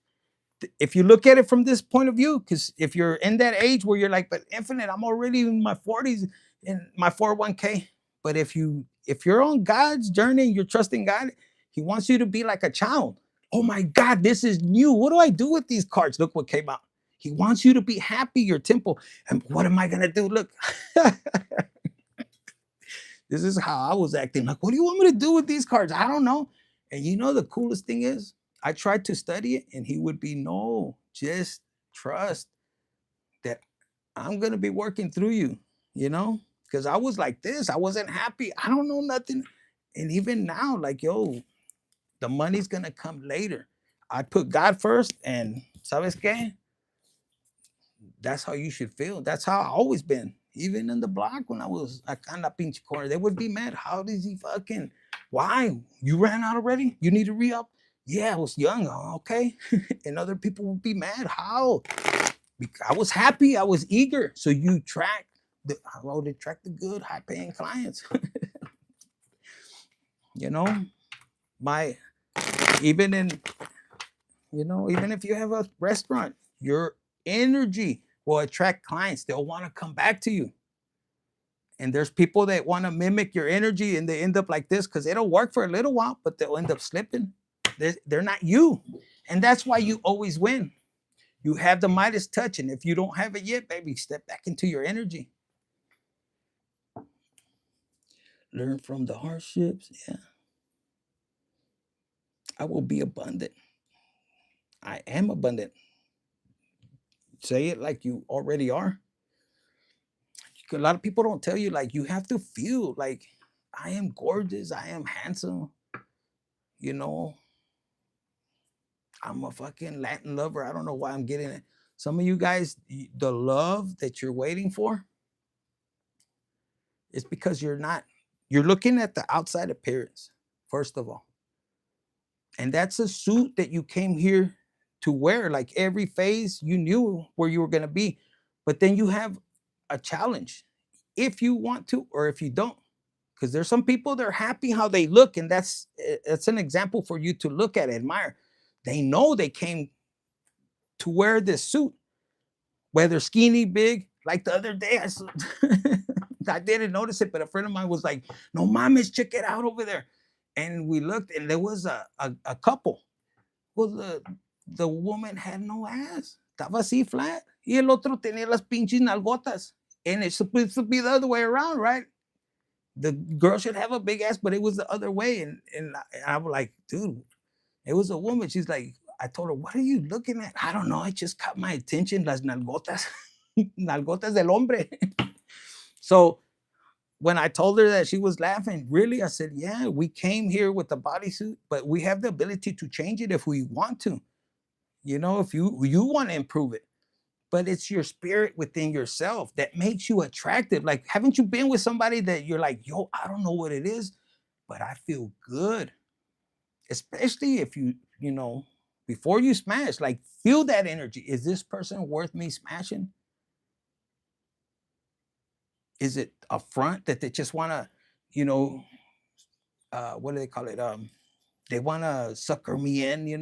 if you look at it from this point of view, because if you're in that age where you're like, but Infinite, I'm already in my 40s in my 401k. But if you're on God's journey and you're trusting God, He wants you to be like a child. Oh my God, this is new. What do I do with these cards? Look what came out. He wants you to be happy, your temple. And what am I gonna do? Look, this is how I was acting. Like, what do you want me to do with these cards? I don't know. And the coolest thing is, I tried to study it, and he would be, no, just trust that I'm going to be working through you, because I was like this. I wasn't happy. I don't know nothing. And even now, like, yo, the money's going to come later. I put God first, and ¿sabes qué? That's how you should feel. That's how I always been. Even in the block when I was acá en la pinche corner, they would be mad. How does he fucking, why? You ran out already? You need to re-up? Yeah, I was young. Oh, okay. And other people would be mad. How? Because I was happy. I was eager. So you track I would attract the good, high-paying clients. My even in even if you have a restaurant, your energy will attract clients. They'll want to come back to you. And there's people that want to mimic your energy, and they end up like this because it'll work for a little while, but they'll end up slipping. They're not you. And that's why you always win. You have the Midas touch, and if you don't have it yet, baby, step back into your energy. Learn from the hardships. Yeah. I will be abundant. I am abundant. Say it like you already are. A lot of people don't tell you, like, you have to feel like, I am gorgeous. I am handsome. I'm a fucking Latin lover. I don't know why I'm getting it. Some of you guys, the love that you're waiting for, it's because you're looking at the outside appearance, first of all. And that's a suit that you came here to wear. Like, every phase, you knew where you were going to be. But then you have a challenge, if you want to or if you don't. Because there's some people, they're happy how they look. And that's an example for you to look at, admire. They know they came to wear this suit, whether skinny, big. Like the other day, I didn't notice it, but a friend of mine was like, no mames, check it out over there. And we looked, and there was a couple. Well, the woman had no ass. Estaba así flat. Y el otro tenía las pinches nalgotas. And it's supposed to be the other way around, right? The girl should have a big ass, but it was the other way. And I was like, dude, it was a woman. She's like, I told her, what are you looking at? I don't know. It just caught my attention. Las nalgotas. Nalgotas del hombre. So when I told her that, she was laughing. Really? I said, yeah, we came here with the bodysuit, but we have the ability to change it if we want to. If you want to improve it. But it's your spirit within yourself that makes you attractive. Like, haven't you been with somebody that you're like, yo, I don't know what it is, but I feel good. Especially if before you smash, like, feel that energy. Is this person worth me smashing? Is it a front that they just want to, what do they call it? They want to sucker me in,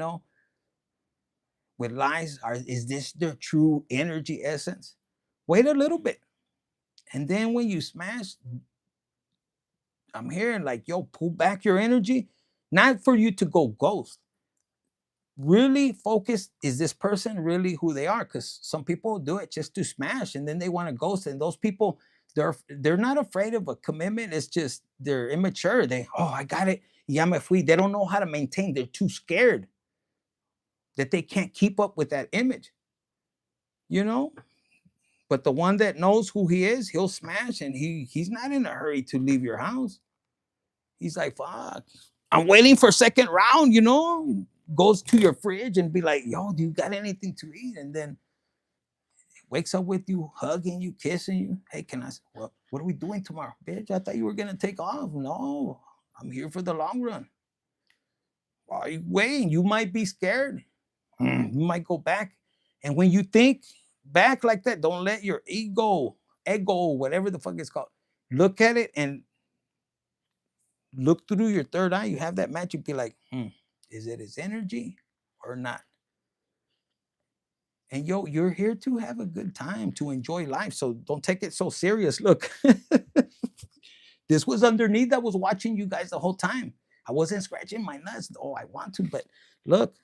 with lies. Is this their true energy essence? Wait a little bit. And then when you smash, I'm hearing like, yo, pull back your energy, not for you to go ghost. Really focus, is this person really who they are? Because some people do it just to smash, and then they want to ghost. And those people, they're not afraid of a commitment. It's just they're immature. I got it. Ya me fui. They don't know how to maintain. They're too scared that they can't keep up with that image. But the one that knows who he is, he'll smash, and he's not in a hurry to leave your house. He's like, fuck. I'm waiting for second round, you know, goes to your fridge and be like, yo, do you got anything to eat? And then wakes up with you, hugging you, kissing you. Hey, can I, what are we doing tomorrow? Bitch, I thought you were going to take off. No, I'm here for the long run. Why are you waiting? You might be scared. You might go back. And when you think back like that, don't let your ego, whatever the fuck it's called, look at it and look through your third eye. You have that match. You be like, is it his energy or not? And yo, you're here to have a good time, to enjoy life. So don't take it so serious. Look, this was underneath. I was watching you guys the whole time. I wasn't scratching my nuts. Oh, I want to, but look,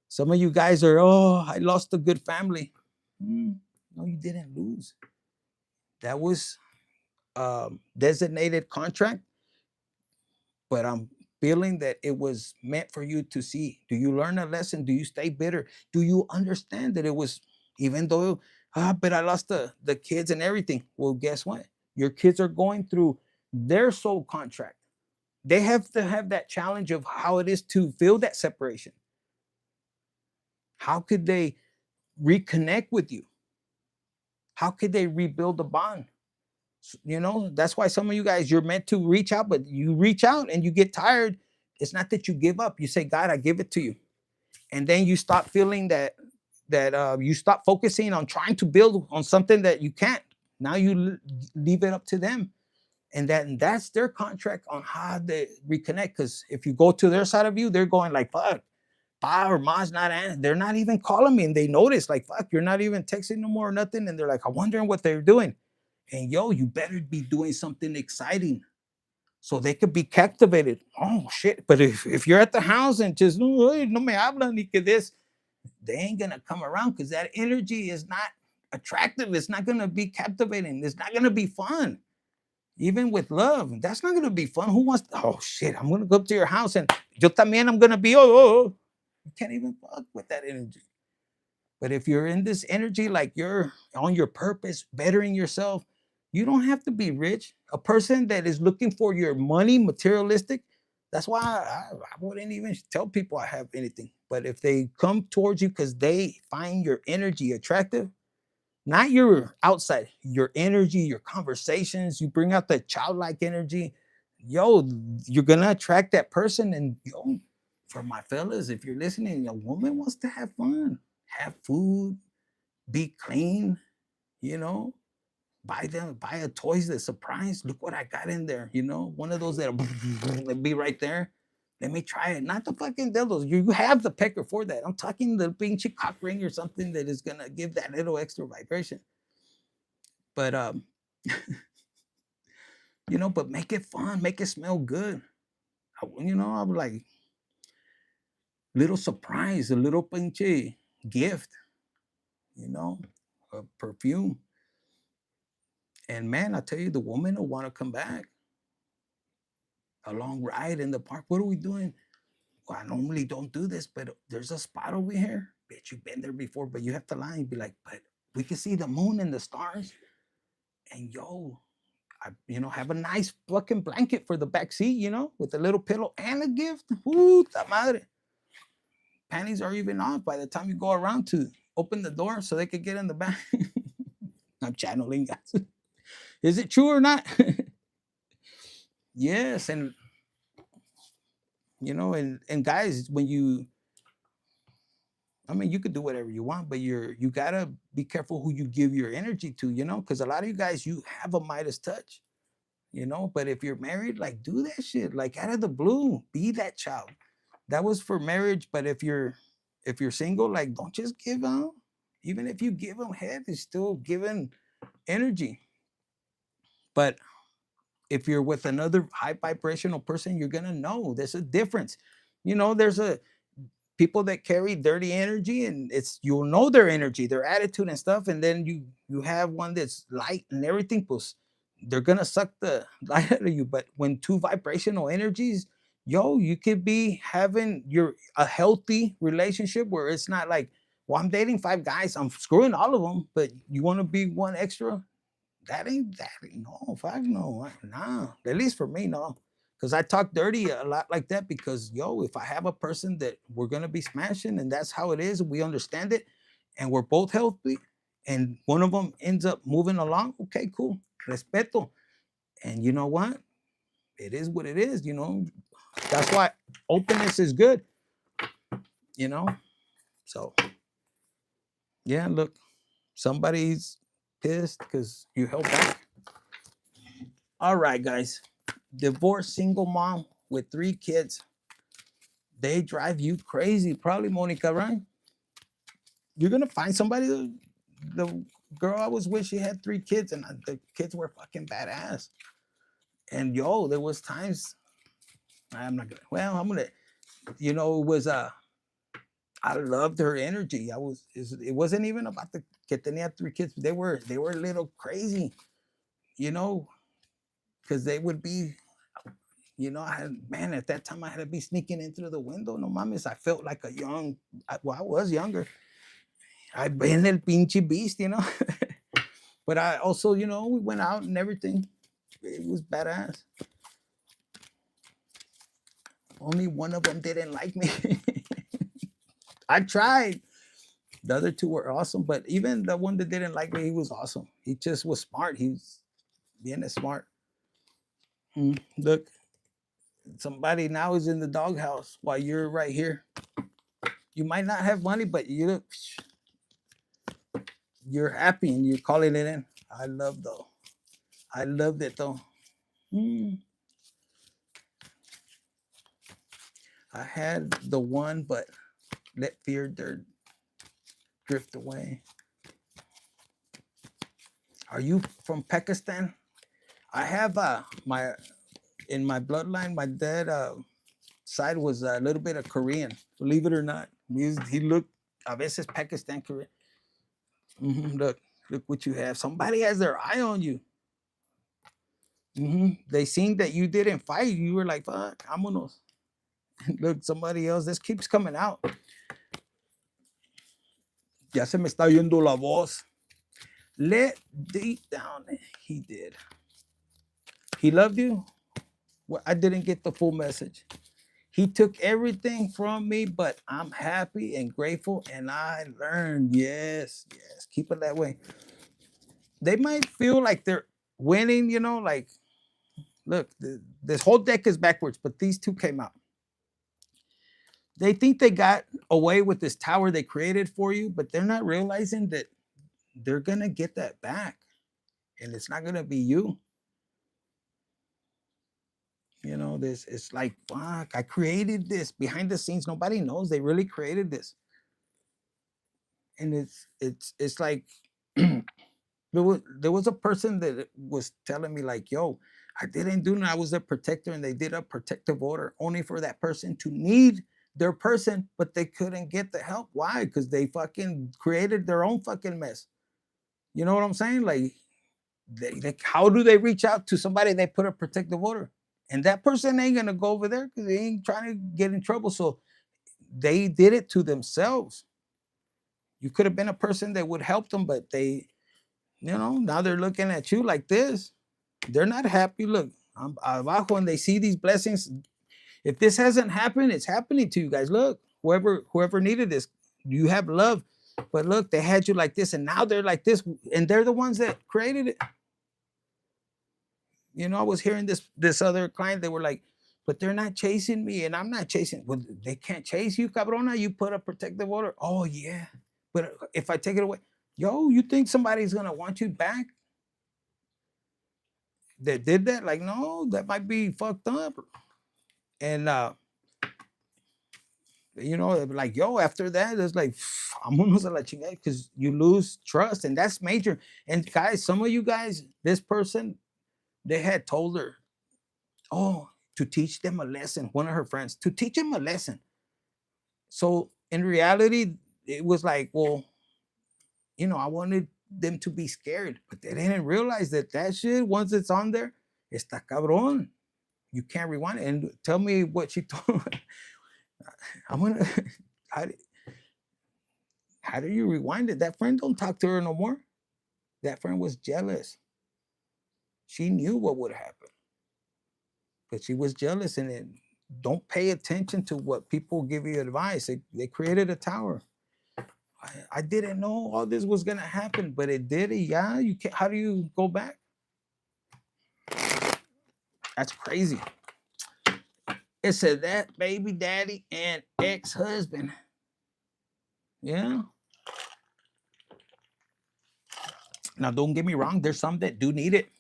some of you guys are, oh, I lost a good family. No, you didn't lose. That was designated contract, but I'm feeling that it was meant for you to see. Do you learn a lesson? Do you stay bitter? Do you understand that it was, even though, but I lost the kids and everything? Well, guess what? Your kids are going through their soul contract. They have to have that challenge of how it is to feel that separation. How could they reconnect with you? How could they rebuild the bond? You know, that's why some of you guys, you're meant to reach out, but you reach out and you get tired. It's not that you give up. You say, God, I give it to you. And then you stop feeling that you stop focusing on trying to build on something that you can't. Now you leave it up to them. And that's their contract on how they reconnect. Because if you go to their side of you, they're going like, fuck, Pa or Ma's not answering. They're not even calling me. And they notice, like, fuck, you're not even texting no more or nothing. And they're like, I'm wondering what they're doing. And yo, you better be doing something exciting so they could be captivated. Oh shit. But if you're at the house and just no, no me hablan ni que this, they ain't gonna come around because that energy is not attractive. It's not gonna be captivating. It's not gonna be fun. Even with love, that's not gonna be fun. Who wants to, oh shit, I'm gonna go up to your house and yo también I'm gonna be you can't even fuck with that energy. But if you're in this energy, like you're on your purpose, bettering yourself, you don't have to be rich. A person that is looking for your money, materialistic, that's why I wouldn't even tell people I have anything. But if they come towards you because they find your energy attractive, not your outside, your energy, your conversations, you bring out the childlike energy, yo, you're gonna attract that person. And yo, for my fellas, if you're listening, a woman wants to have fun, have food, be clean, you know, buy a toys that surprise. Look what I got in there, you know, one of those that'll be right there. Let me try it. Not the fucking dildos. You have the pecker for that. I'm talking the pinchy cock ring or something that is gonna give that little extra vibration. But you know, but make it fun, make it smell good. You know, I'm like little surprise, a little pinchy gift, you know, a perfume. And man, I tell you, the woman will want to come back. A long ride in the park. What are we doing? Well, I normally don't do this, but there's a spot over here. Bitch, you've been there before, but you have to lie and be like, but we can see the moon and the stars. And yo, you know, have a nice fucking blanket for the back seat, you know, with a little pillow and a gift. Puta madre. Panties are even off by the time you go around to open the door so they could get in the back. I'm channeling guys. Is it true or not? Yes, and you know, and guys, when you, I mean, you could do whatever you want, but you gotta be careful who you give your energy to, you know, because a lot of you guys, you have a Midas touch, you know. But if you're married, like do that shit, like out of the blue, be that child. That was for marriage, but if you're single, like don't just give out. Even if you give them head, it's still giving energy. But if you're with another high vibrational person, you're gonna know there's a difference. You know, there's a people that carry dirty energy, and it's you'll know their energy, their attitude and stuff. And then you have one that's light and everything, pues they're gonna suck the light out of you. But when two vibrational energies, yo, you could be having your a healthy relationship where it's not like, well, I'm dating five guys, I'm screwing all of them, but you want to be one extra. That ain't no five, no, nah. At least for me, no. Because I talk dirty a lot like that because, yo, if I have a person that we're going to be smashing and that's how it is, we understand it, and we're both healthy, and one of them ends up moving along, okay, cool, respeto. And you know what? It is what it is, you know. That's why openness is good, you know. So, yeah, look, somebody's pissed because you held back. All right, guys. Divorced single mom with 3 kids. They drive you crazy, probably, Monica, right? You're gonna find somebody. The girl I was with, she had 3 kids, and the kids were fucking badass. And yo, there was times I'm not gonna. Well, I'm gonna. You know, it was I loved her energy. It wasn't even about the que tenía 3 kids. They were a little crazy, you know, because they would be. You know, man, at that time I had to be sneaking in through the window. No mames, I felt like a young. Well, I was younger. I've been el pinche beast, you know. But I also, you know, we went out and everything. It was badass. Only one of them didn't like me. I tried. The other 2 were awesome, but even the one that didn't like me, he was awesome. He just was smart. He's being smart. Look, somebody now is in the doghouse while you're right here. You might not have money, but you're happy and you're calling it in. I loved it though. I had the one, but let fear drift away. Are you from Pakistan? I have in my bloodline, my dad side was a little bit of Korean, believe it or not. He looked a veces Pakistan, Korean. Look what you have. Somebody has their eye on you. They seen that you didn't fight. You were like, fuck, vámonos. Look, somebody else. This keeps coming out. Ya se me está oyendo la voz. Let deep down, he did. He loved you. Well, I didn't get the full message. He took everything from me, but I'm happy and grateful, and I learned. Yes, keep it that way. They might feel like they're winning, you know, like, look, this whole deck is backwards, but these 2 came out. They think they got away with this tower they created for you, but they're not realizing that they're going to get that back, and it's not going to be you. You know, it's like, fuck, I created this behind the scenes. Nobody knows they really created this. And it's like there was a person that was telling me like, yo, I didn't do nothing. I was a protector, and they did a protective order only for that person to need their person, but they couldn't get the help. Why? Because they fucking created their own fucking mess. You know what I'm saying? Like, how do they reach out to somebody they put a protective order? And that person ain't gonna go over there because they ain't trying to get in trouble. So they did it to themselves. You could have been a person that would help them, but they, you know, now they're looking at you like this. They're not happy. Look, I'm abajo, and they see these blessings. If this hasn't happened, it's happening to you guys. Look, whoever needed this, you have love. But look, they had you like this, and now they're like this, and they're the ones that created it. You know, I was hearing this other client. They were like, but they're not chasing me, and I'm not chasing. Well, they can't chase you, cabrona. You put a protective order. Oh yeah, but if I take it away, yo, you think somebody's gonna want you back? That did that? Like, no, that might be fucked up. And you know, like, yo, after that, it's like, vámonos a la chingada, because you lose trust, and that's major. And guys, some of you guys, this person, they had told her, oh, to teach them a lesson, one of her friends, to teach them a lesson. So in reality, it was like, well, you know, I wanted them to be scared, but they didn't realize that shit, once it's on there, está cabrón. You can't rewind it. And tell me what she told. I'm gonna. How, how do you rewind it? That friend don't talk to her no more. That friend was jealous. She knew what would happen. but she was jealous, and it, don't pay attention to what people give you advice. They created a tower. I didn't know all this was gonna happen, but it did. Yeah, you can't. How do you go back? That's crazy. It said that baby daddy and ex-husband. Yeah. Now, don't get me wrong. There's some that do need it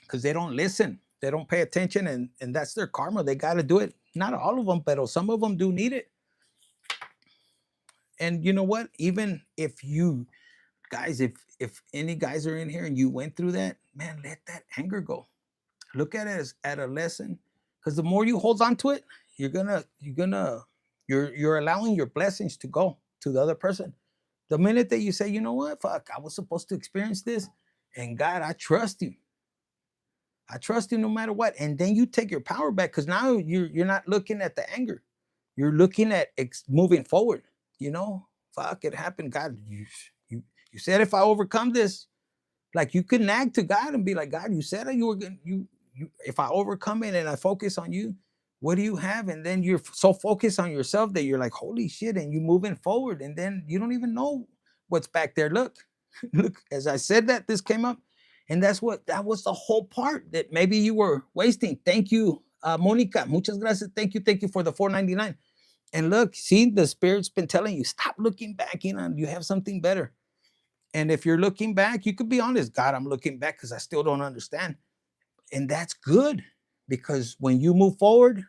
because they don't listen. They don't pay attention, and that's their karma. They got to do it. Not all of them, but some of them do need it. And you know what? Even if you guys, if any guys are in here and you went through that, man, let that anger go. Look at it as at a lesson, because the more you hold on to it, you're allowing your blessings to go to the other person. The minute that you say, you know what, fuck, I was supposed to experience this, and God, I trust you. I trust you no matter what. And then you take your power back, because now you're not looking at the anger. You're looking at moving forward. You know, fuck, it happened. God, you said if I overcome this, like you can nag to God and be like, God, you said you were gonna you if I overcome it and I focus on you, what do you have? And then you're so focused on yourself that you're like, holy shit, and you moving forward, and then you don't even know what's back there. Look, look, as I said that, this came up, and that was the whole part that maybe you were wasting. Thank you, Monica. Muchas gracias. Thank you for the $4.99. And look, see, the Spirit's been telling you, stop looking back, you have something better. And if you're looking back, you could be honest. God, I'm looking back because I still don't understand. And that's good, because when you move forward,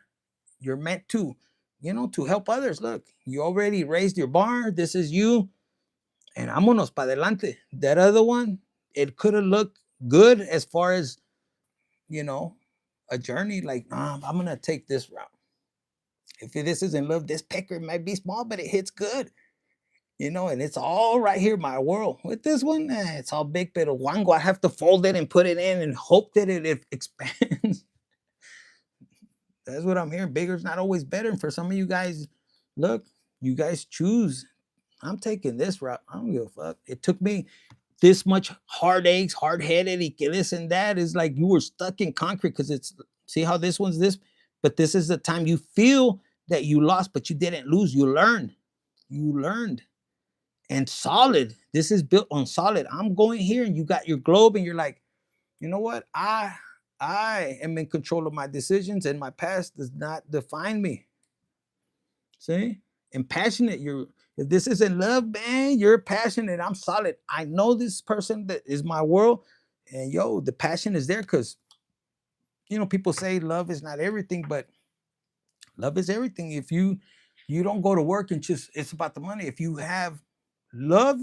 you're meant to, to help others. Look, you already raised your bar. This is you. And vámonos para adelante. That other one, it could have looked good as far as, a journey. Like, nah, I'm going to take this route. If this is in love, this pecker might be small, but it hits good. And it's all right here, my world. With this one, it's all big, pero wango. I have to fold it and put it in and hope that it expands. That's what I'm hearing. Bigger is not always better. And for some of you guys, look, you guys choose. I'm taking this route. I don't give a fuck. It took me this much heartaches, hard-headed, y que this and that. Is like you were stuck in concrete, because see how this one's this, but this is the time you feel that you lost, but you didn't lose. You learned. And solid. This is built on solid. I'm going here, and you got your globe, and you're like, you know what? I am in control of my decisions, and my past does not define me. See? And passionate. If this is in love, man, you're passionate. I'm solid. I know this person that is my world. And the passion is there, because people say love is not everything, but love is everything. If you don't go to work and just it's about the money. If you have love,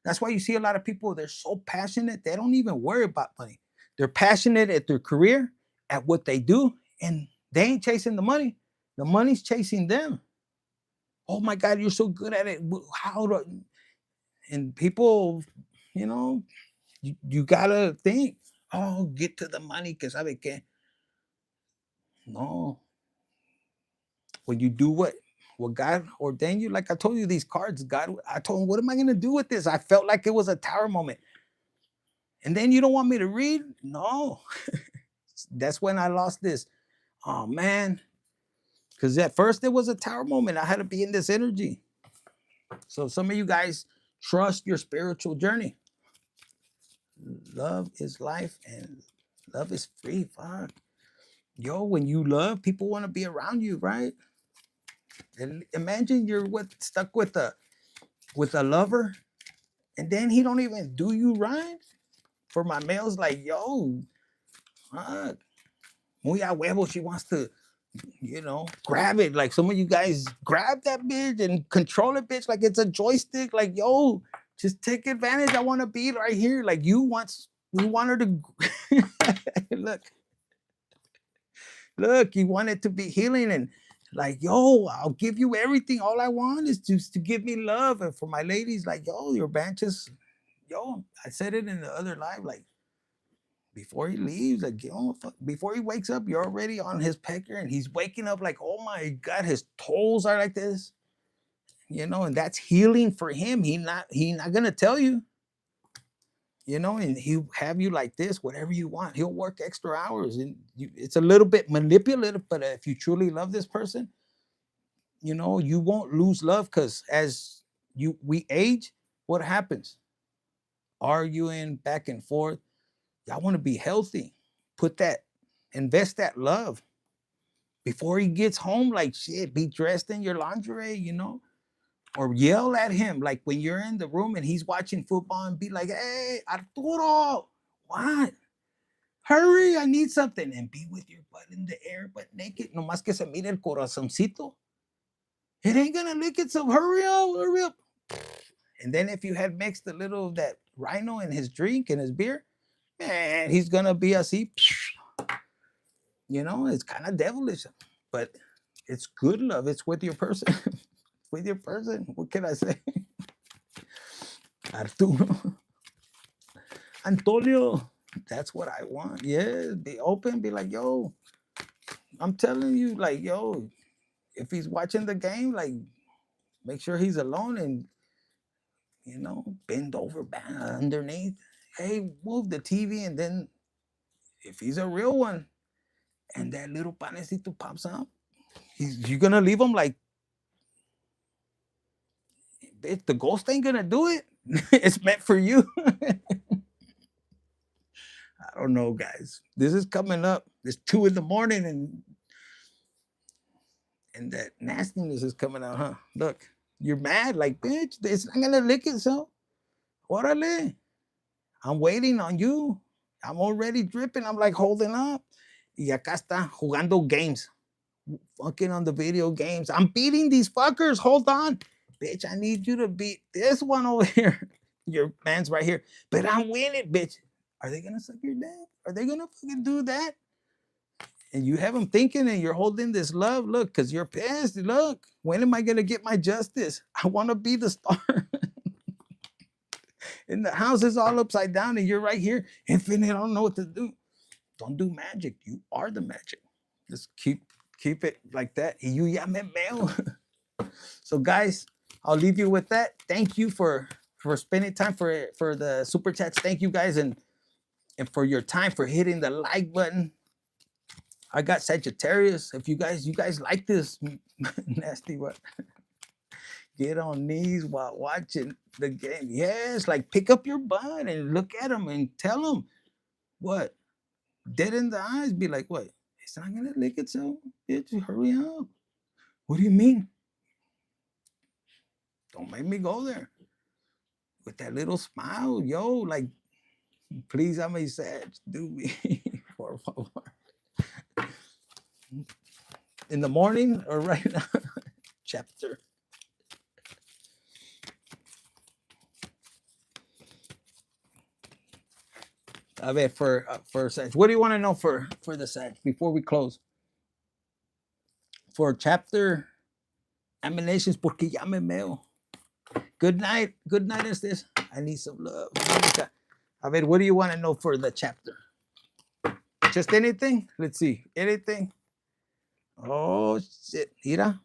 that's why you see a lot of people, they're so passionate, they don't even worry about money. They're passionate at their career, at what they do, and they ain't chasing the money. The money's chasing them. Oh my God, you're so good at it. How do? And people, you gotta think, oh, get to the money, que sabe que. No. When you do what God ordained you, like I told you, these cards, I told him, what am I gonna do with this? I felt like it was a tower moment. And then you don't want me to read? No. That's when I lost this. Oh man. Because at first it was a tower moment. I had to be in this energy. So some of you guys trust your spiritual journey. Love is life, and love is free. Fuck. When you love, people want to be around you, right? And imagine you're stuck with a lover, and then he don't even do you right. For my males, like, fuck, muy a huevo, she wants to, grab it. Like some of you guys grab that bitch and control it, bitch, like it's a joystick. Like, just take advantage. I want to be right here. Like we want her to look, you want it to be healing, and like, I'll give you everything. All I want is just to give me love. And for my ladies, like, your branches, I said it in the other live, like, before he leaves, like, before he wakes up, you're already on his pecker, and he's waking up like, oh my God, his toes are like this, and that's healing for him. He not gonna tell you. you know, and he'll have you like this, whatever you want. He'll work extra hours, and it's a little bit manipulative. But if you truly love this person, you know, you won't lose love, because as we age, what happens? Arguing back and forth. Y'all want to be healthy. Put that, invest that love before he gets home. Like shit, be dressed in your lingerie, you know, or yell at him like when you're in the room and he's watching football, and be like, "Hey, Arturo, what? Hurry, I need something," and be with your butt in the air, but naked. No más que se mire el corazoncito. It ain't gonna lick it, so hurry up, hurry up. And then if you had mixed a little of that rhino in his drink and his beer, man, he's gonna be así. You know, it's kind of devilish, but it's good love. It's with your person. With your person. What can I say? Arturo. Antonio. That's what I want. Yeah, be open. Be like, yo, I'm telling you, like, yo, if he's watching the game, like, make sure he's alone, and, you know, bend over underneath. Hey, move the TV. And then if he's a real one and that little panecito pops up, you're going to leave him like, bitch, the ghost ain't going to do it. It's meant for you. I don't know, guys. This is coming up. It's 2 a.m. and that nastiness is coming out, huh? Look, you're mad, like, bitch, it's not gonna lick itself. Orale. I'm waiting on you. I'm already dripping. I'm like holding up. Y acá está jugando games. Fucking on the video games. I'm beating these fuckers. Hold on. Bitch, I need you to beat this one over here. Your man's right here. But I'm winning, bitch. Are they gonna suck your dick? Are they gonna fucking do that? And you have them thinking, and you're holding this love. Look, because you're pissed. Look, when am I gonna get my justice? I want to be the star. And the house is all upside down, and you're right here. Infinite, I don't know what to do. Don't do magic. You are the magic. Just keep it like that. Y you ya me veo. So, guys, I'll leave you with that. Thank you for spending time for the super chats. Thank you, guys, and for your time, for hitting the like button. I got Sagittarius. If you guys like this nasty what? Get on knees while watching the game. Yes, like pick up your butt and look at them and tell them what? Dead in the eyes, be like, what? It's not gonna lick itself. Bitch, hurry up. What do you mean? Don't make me go there. With that little smile, yo, like, please, I'm a Sag. Do me. Por favor. In the morning or right now? Chapter. A ver, for Sag. What do you want to know for the Sag before we close? For chapter emanations, porque ya me meo. Good night. Good night, is this? I need some love. A ver, what do you want to know for the chapter? Just anything? Let's see. Anything? Oh, shit. Mira.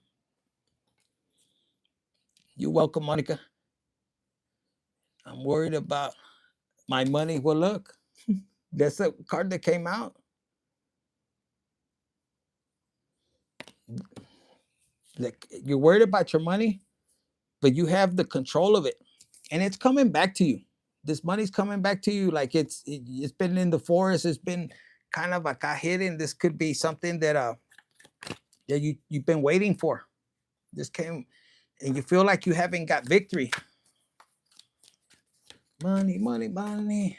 You're welcome, Monica. I'm worried about my money. Well, look. That's a card that came out. Like, you're worried about your money, but you have the control of it, and it's coming back to you. This money's coming back to you. Like it's been in the forest. It's been kind of acá hidden. This could be something that you've been waiting for. This came, and you feel like you haven't got victory. Money, money, money.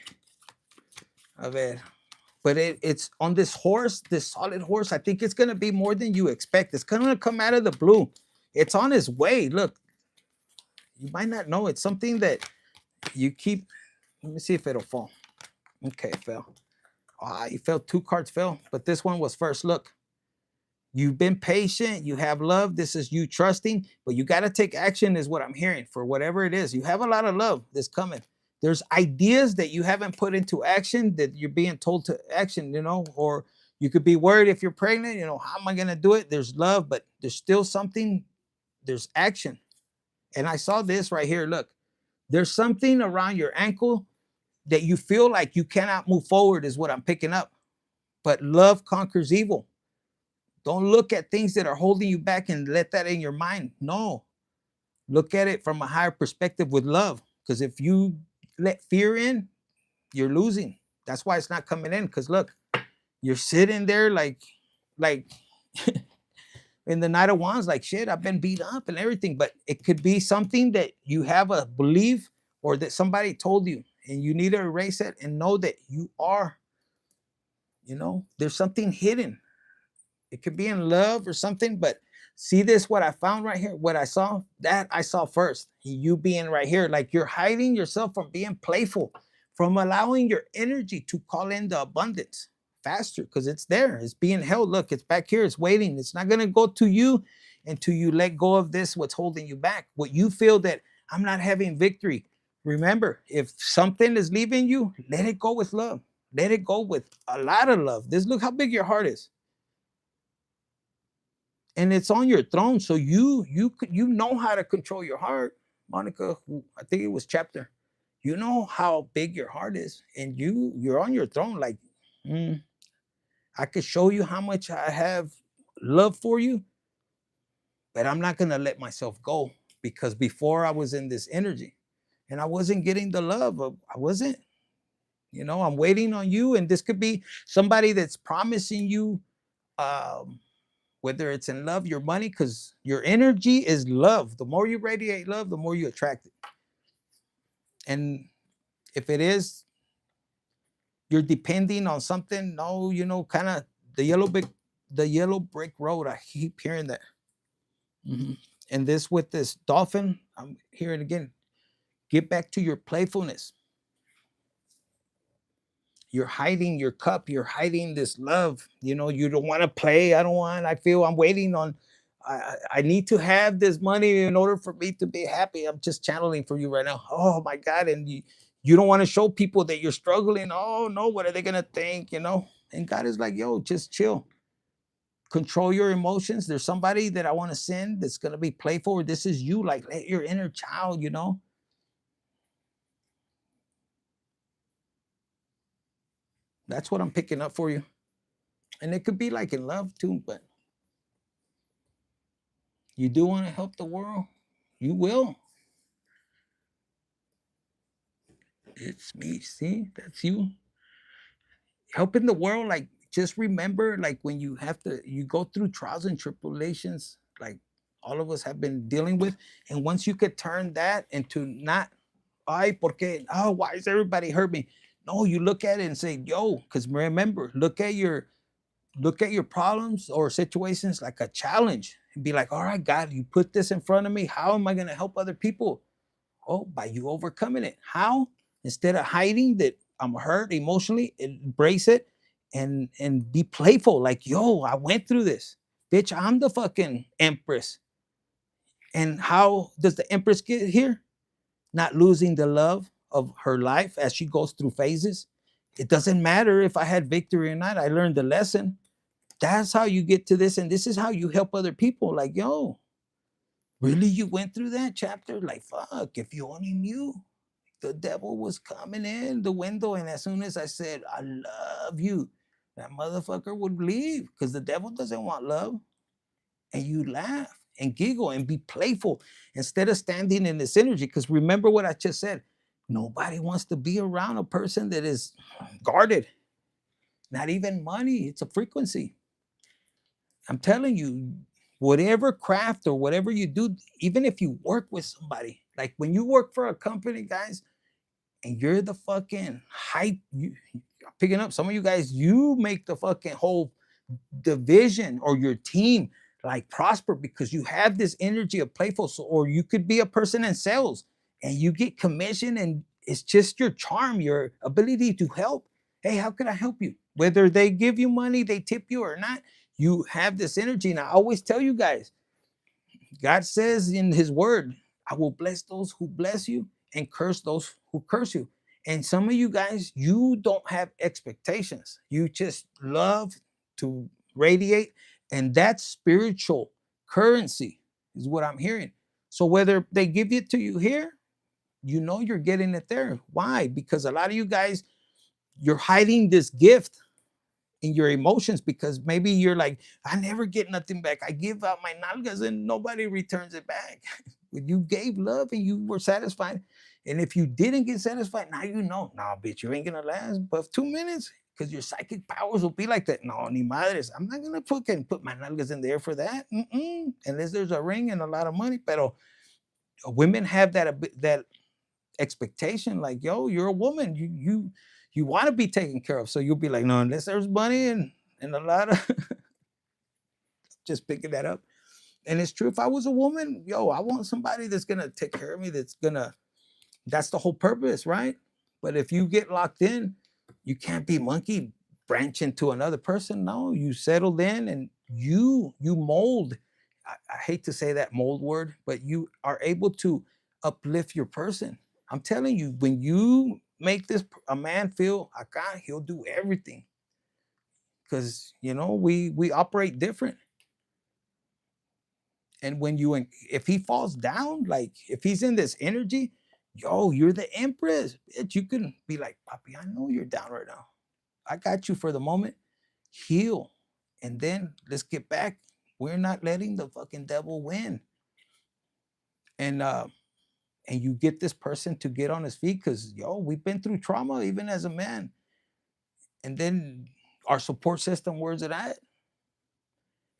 A ver. But it's on this horse, this solid horse. I think it's gonna be more than you expect. It's gonna come out of the blue. It's on its way. Look, you might not know. It's something that you keep. Let me see if it'll fall. Okay, it fell. Ah, you fell. 2 cards fell, but this one was first. Look, you've been patient. You have love. This is you trusting, but you got to take action, is what I'm hearing, for whatever it is. You have a lot of love that's coming. There's ideas that you haven't put into action that you're being told to action, you know, or you could be worried if you're pregnant, you know, how am I going to do it? There's love, but there's still something, there's action. And I saw this right here. Look, there's something around your ankle that you feel like you cannot move forward is what I'm picking up. But love conquers evil. Don't look at things that are holding you back and let that in your mind. No, look at it from a higher perspective with love. Because if you let fear in, you're losing. That's why it's not coming in. Because look, you're sitting there like in the Knight of Wands, like shit, I've been beat up and everything. But it could be something that you have a belief or that somebody told you, and you need to erase it and know that you are, there's something hidden. It could be in love or something, but see this, what I found right here, what I saw, that I saw first. You being right here, like you're hiding yourself from being playful, from allowing your energy to call in the abundance faster because it's there. It's being held. Look, it's back here. It's waiting. It's not going to go to you until you let go of this, what's holding you back. What you feel that I'm not having victory. Remember, if something is leaving you, let it go with love. Let it go with a lot of love. Look how big your heart is. And it's on your throne, so you know how to control your heart, Monica. I think it was chapter. You know how big your heart is, and you're on your throne. Like, I could show you how much I have love for you, but I'm not gonna let myself go because before I was in this energy, and I wasn't getting the love. I wasn't. I'm waiting on you, and this could be somebody that's promising you. Whether it's in love, your money, because your energy is love. The more you radiate love, the more you attract it. And if it is, you're depending on something, no, kind of the yellow brick road. I keep hearing that. And this with this dolphin, I'm hearing again. Get back to your playfulness. You're hiding your cup. You're hiding this love. You don't want to play. I feel I'm waiting on. I need to have this money in order for me to be happy. I'm just channeling for you right now. Oh my God. And you don't want to show people that you're struggling. Oh no, what are they going to think? And God is like, yo, just chill. Control your emotions. There's somebody that I want to send that's going to be playful. This is you. Like, let your inner child, That's what I'm picking up for you. And it could be like in love too, but you do want to help the world, you will. It's me. See, that's you helping the world. Like, just remember, like when you go through trials and tribulations, like all of us have been dealing with. And once you could turn that into not, why is everybody hurt me? No, you look at it and say, yo, because remember, look at your problems or situations like a challenge and be like, all right, God, you put this in front of me. How am I going to help other people? Oh, by you overcoming it. How? Instead of hiding that I'm hurt emotionally, embrace it and be playful. Like, yo, I went through this. Bitch, I'm the fucking empress. And how does the empress get here? Not losing the love of her life as she goes through phases. It doesn't matter if I had victory or not. I learned the lesson. That's how you get to this. And this is how you help other people. Like, yo, really, you went through that chapter? Like, fuck, if you only knew the devil was coming in the window. And as soon as I said, I love you, that motherfucker would leave because the devil doesn't want love. And you laugh and giggle and be playful instead of standing in this energy. Because remember what I just said. Nobody wants to be around a person that is guarded. Not even money. It's a frequency. I'm telling you, whatever craft or whatever you do, even if you work with somebody, like when you work for a company, guys, and you're the fucking hype, picking up some of you guys, you make the fucking whole division or your team like prosper because you have this energy of playful. So, or you could be a person in sales and you get commission and it's just your charm, your ability to help. Hey, how can I help you? Whether they give you money, they tip you or not, you have this energy. And I always tell you guys, God says in his word, I will bless those who bless you and curse those who curse you. And some of you guys, you don't have expectations. You just love to radiate. And that's spiritual currency is what I'm hearing. So whether they give it to you here you know you're getting it there. Why? Because a lot of you guys, you're hiding this gift in your emotions because maybe you're like, I never get nothing back. I give out my nalgas and nobody returns it back. You gave love and you were satisfied. And if you didn't get satisfied, now you know, no, bitch, you ain't gonna last but 2 minutes because your psychic powers will be like that. No, ni madres. I'm not gonna put my nalgas in the air for that. Unless there's a ring and a lot of money. But women have that expectation, like, yo, you're a woman, you want to be taken care of, so you'll be like, no, unless there's money and a lot of just picking that up. And it's true. If I was a woman, yo, I want somebody that's gonna take care of me, that's the whole purpose, right? But if you get locked in, you can't be monkey branch into another person. No, you settled in and you mold. I hate to say that mold word, but you are able to uplift your person. I'm telling you, when you make this a man feel acá, he'll do everything. Because we operate different. And when if he falls down, like if he's in this energy, yo, you're the empress. Bitch, you can be like, Papi, I know you're down right now. I got you for the moment. Heal. And then let's get back. We're not letting the fucking devil win. And you get this person to get on his feet because, yo, we've been through trauma even as a man. And then our support system, where's it at?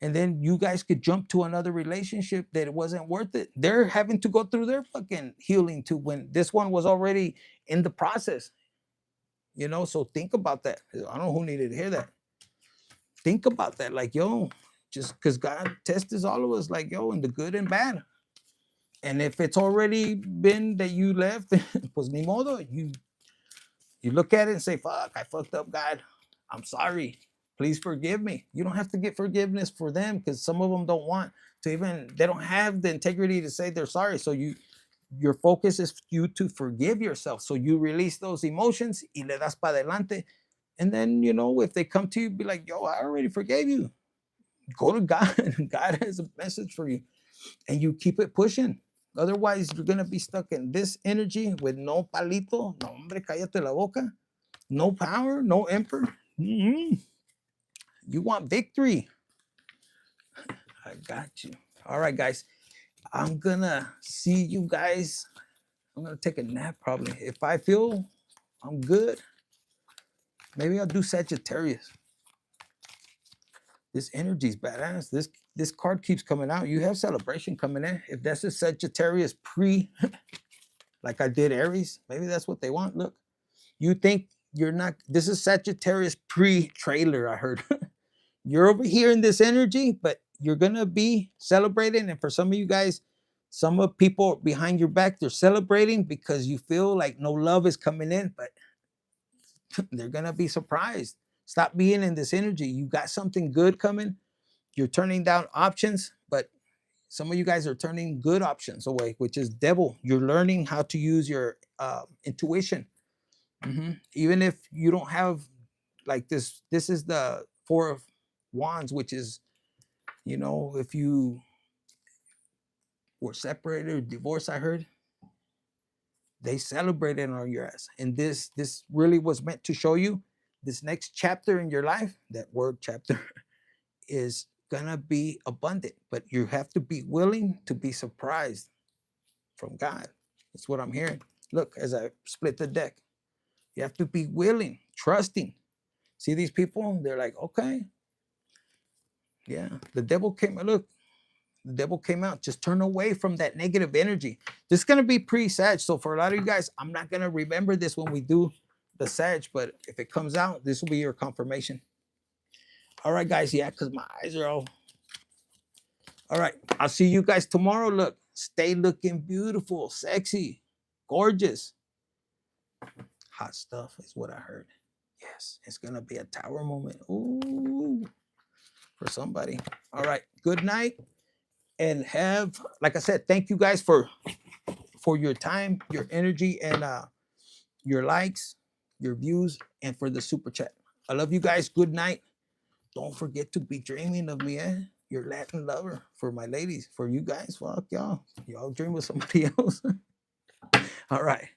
And then you guys could jump to another relationship that it wasn't worth it. They're having to go through their fucking healing too when this one was already in the process. So think about that. I don't know who needed to hear that. Think about that. Like, yo, just because God tests all of us, like, yo, in the good and bad. And if it's already been that you left, pues ni modo. You look at it and say, fuck, I fucked up, God. I'm sorry. Please forgive me. You don't have to get forgiveness for them because some of them don't want to they don't have the integrity to say they're sorry. So your focus is you to forgive yourself. So you release those emotions y le das pa adelante. And then, if they come to you, be like, yo, I already forgave you. Go to God. God has a message for you. And you keep it pushing. Otherwise, you're going to be stuck in this energy with no palito. No, hombre, cállate la boca. No power, no emperor. Mm-hmm. You want victory. I got you. All right, guys. I'm going to see you guys. I'm going to take a nap probably. If I feel I'm good, maybe I'll do Sagittarius. This energy is badass. This card keeps coming out. You have celebration coming in. If that's a Sagittarius like I did Aries, maybe that's what they want. Look, you think you're not. This is Sagittarius pre-trailer, I heard. You're over here in this energy, but you're going to be celebrating. And for some of you guys, some of people behind your back, they're celebrating because you feel like no love is coming in, but they're going to be surprised. Stop being in this energy. You got something good coming. You're turning down options, but some of you guys are turning good options away, which is devil. You're learning how to use your intuition. Even if you don't have like this is the Four of Wands, which is, if you were separated or divorced, I heard, they celebrated on your ass. And this really was meant to show you this next chapter in your life, that word chapter, is gonna be abundant, but you have to be willing to be surprised from God. That's what I'm hearing. Look, as I split the deck, you have to be willing, trusting. See these people? They're like, okay, yeah, the devil came. Look, the devil came out. Just turn away from that negative energy. This is gonna be pre-Sag, so for a lot of you guys, I'm not gonna remember this when we do the Sag, but if it comes out, this will be your confirmation. All right, guys. Yeah, because my eyes are all right. I'll see you guys tomorrow. Look, stay looking beautiful, sexy, gorgeous. Hot stuff is what I heard. Yes, it's going to be a tower moment. Ooh, for somebody. All right. Good night. And like I said, thank you guys for your time, your energy, and your likes, your views, and for the super chat. I love you guys. Good night. Don't forget to be dreaming of me, your Latin lover. For my ladies, for you guys, fuck y'all. Y'all dream of somebody else. All right.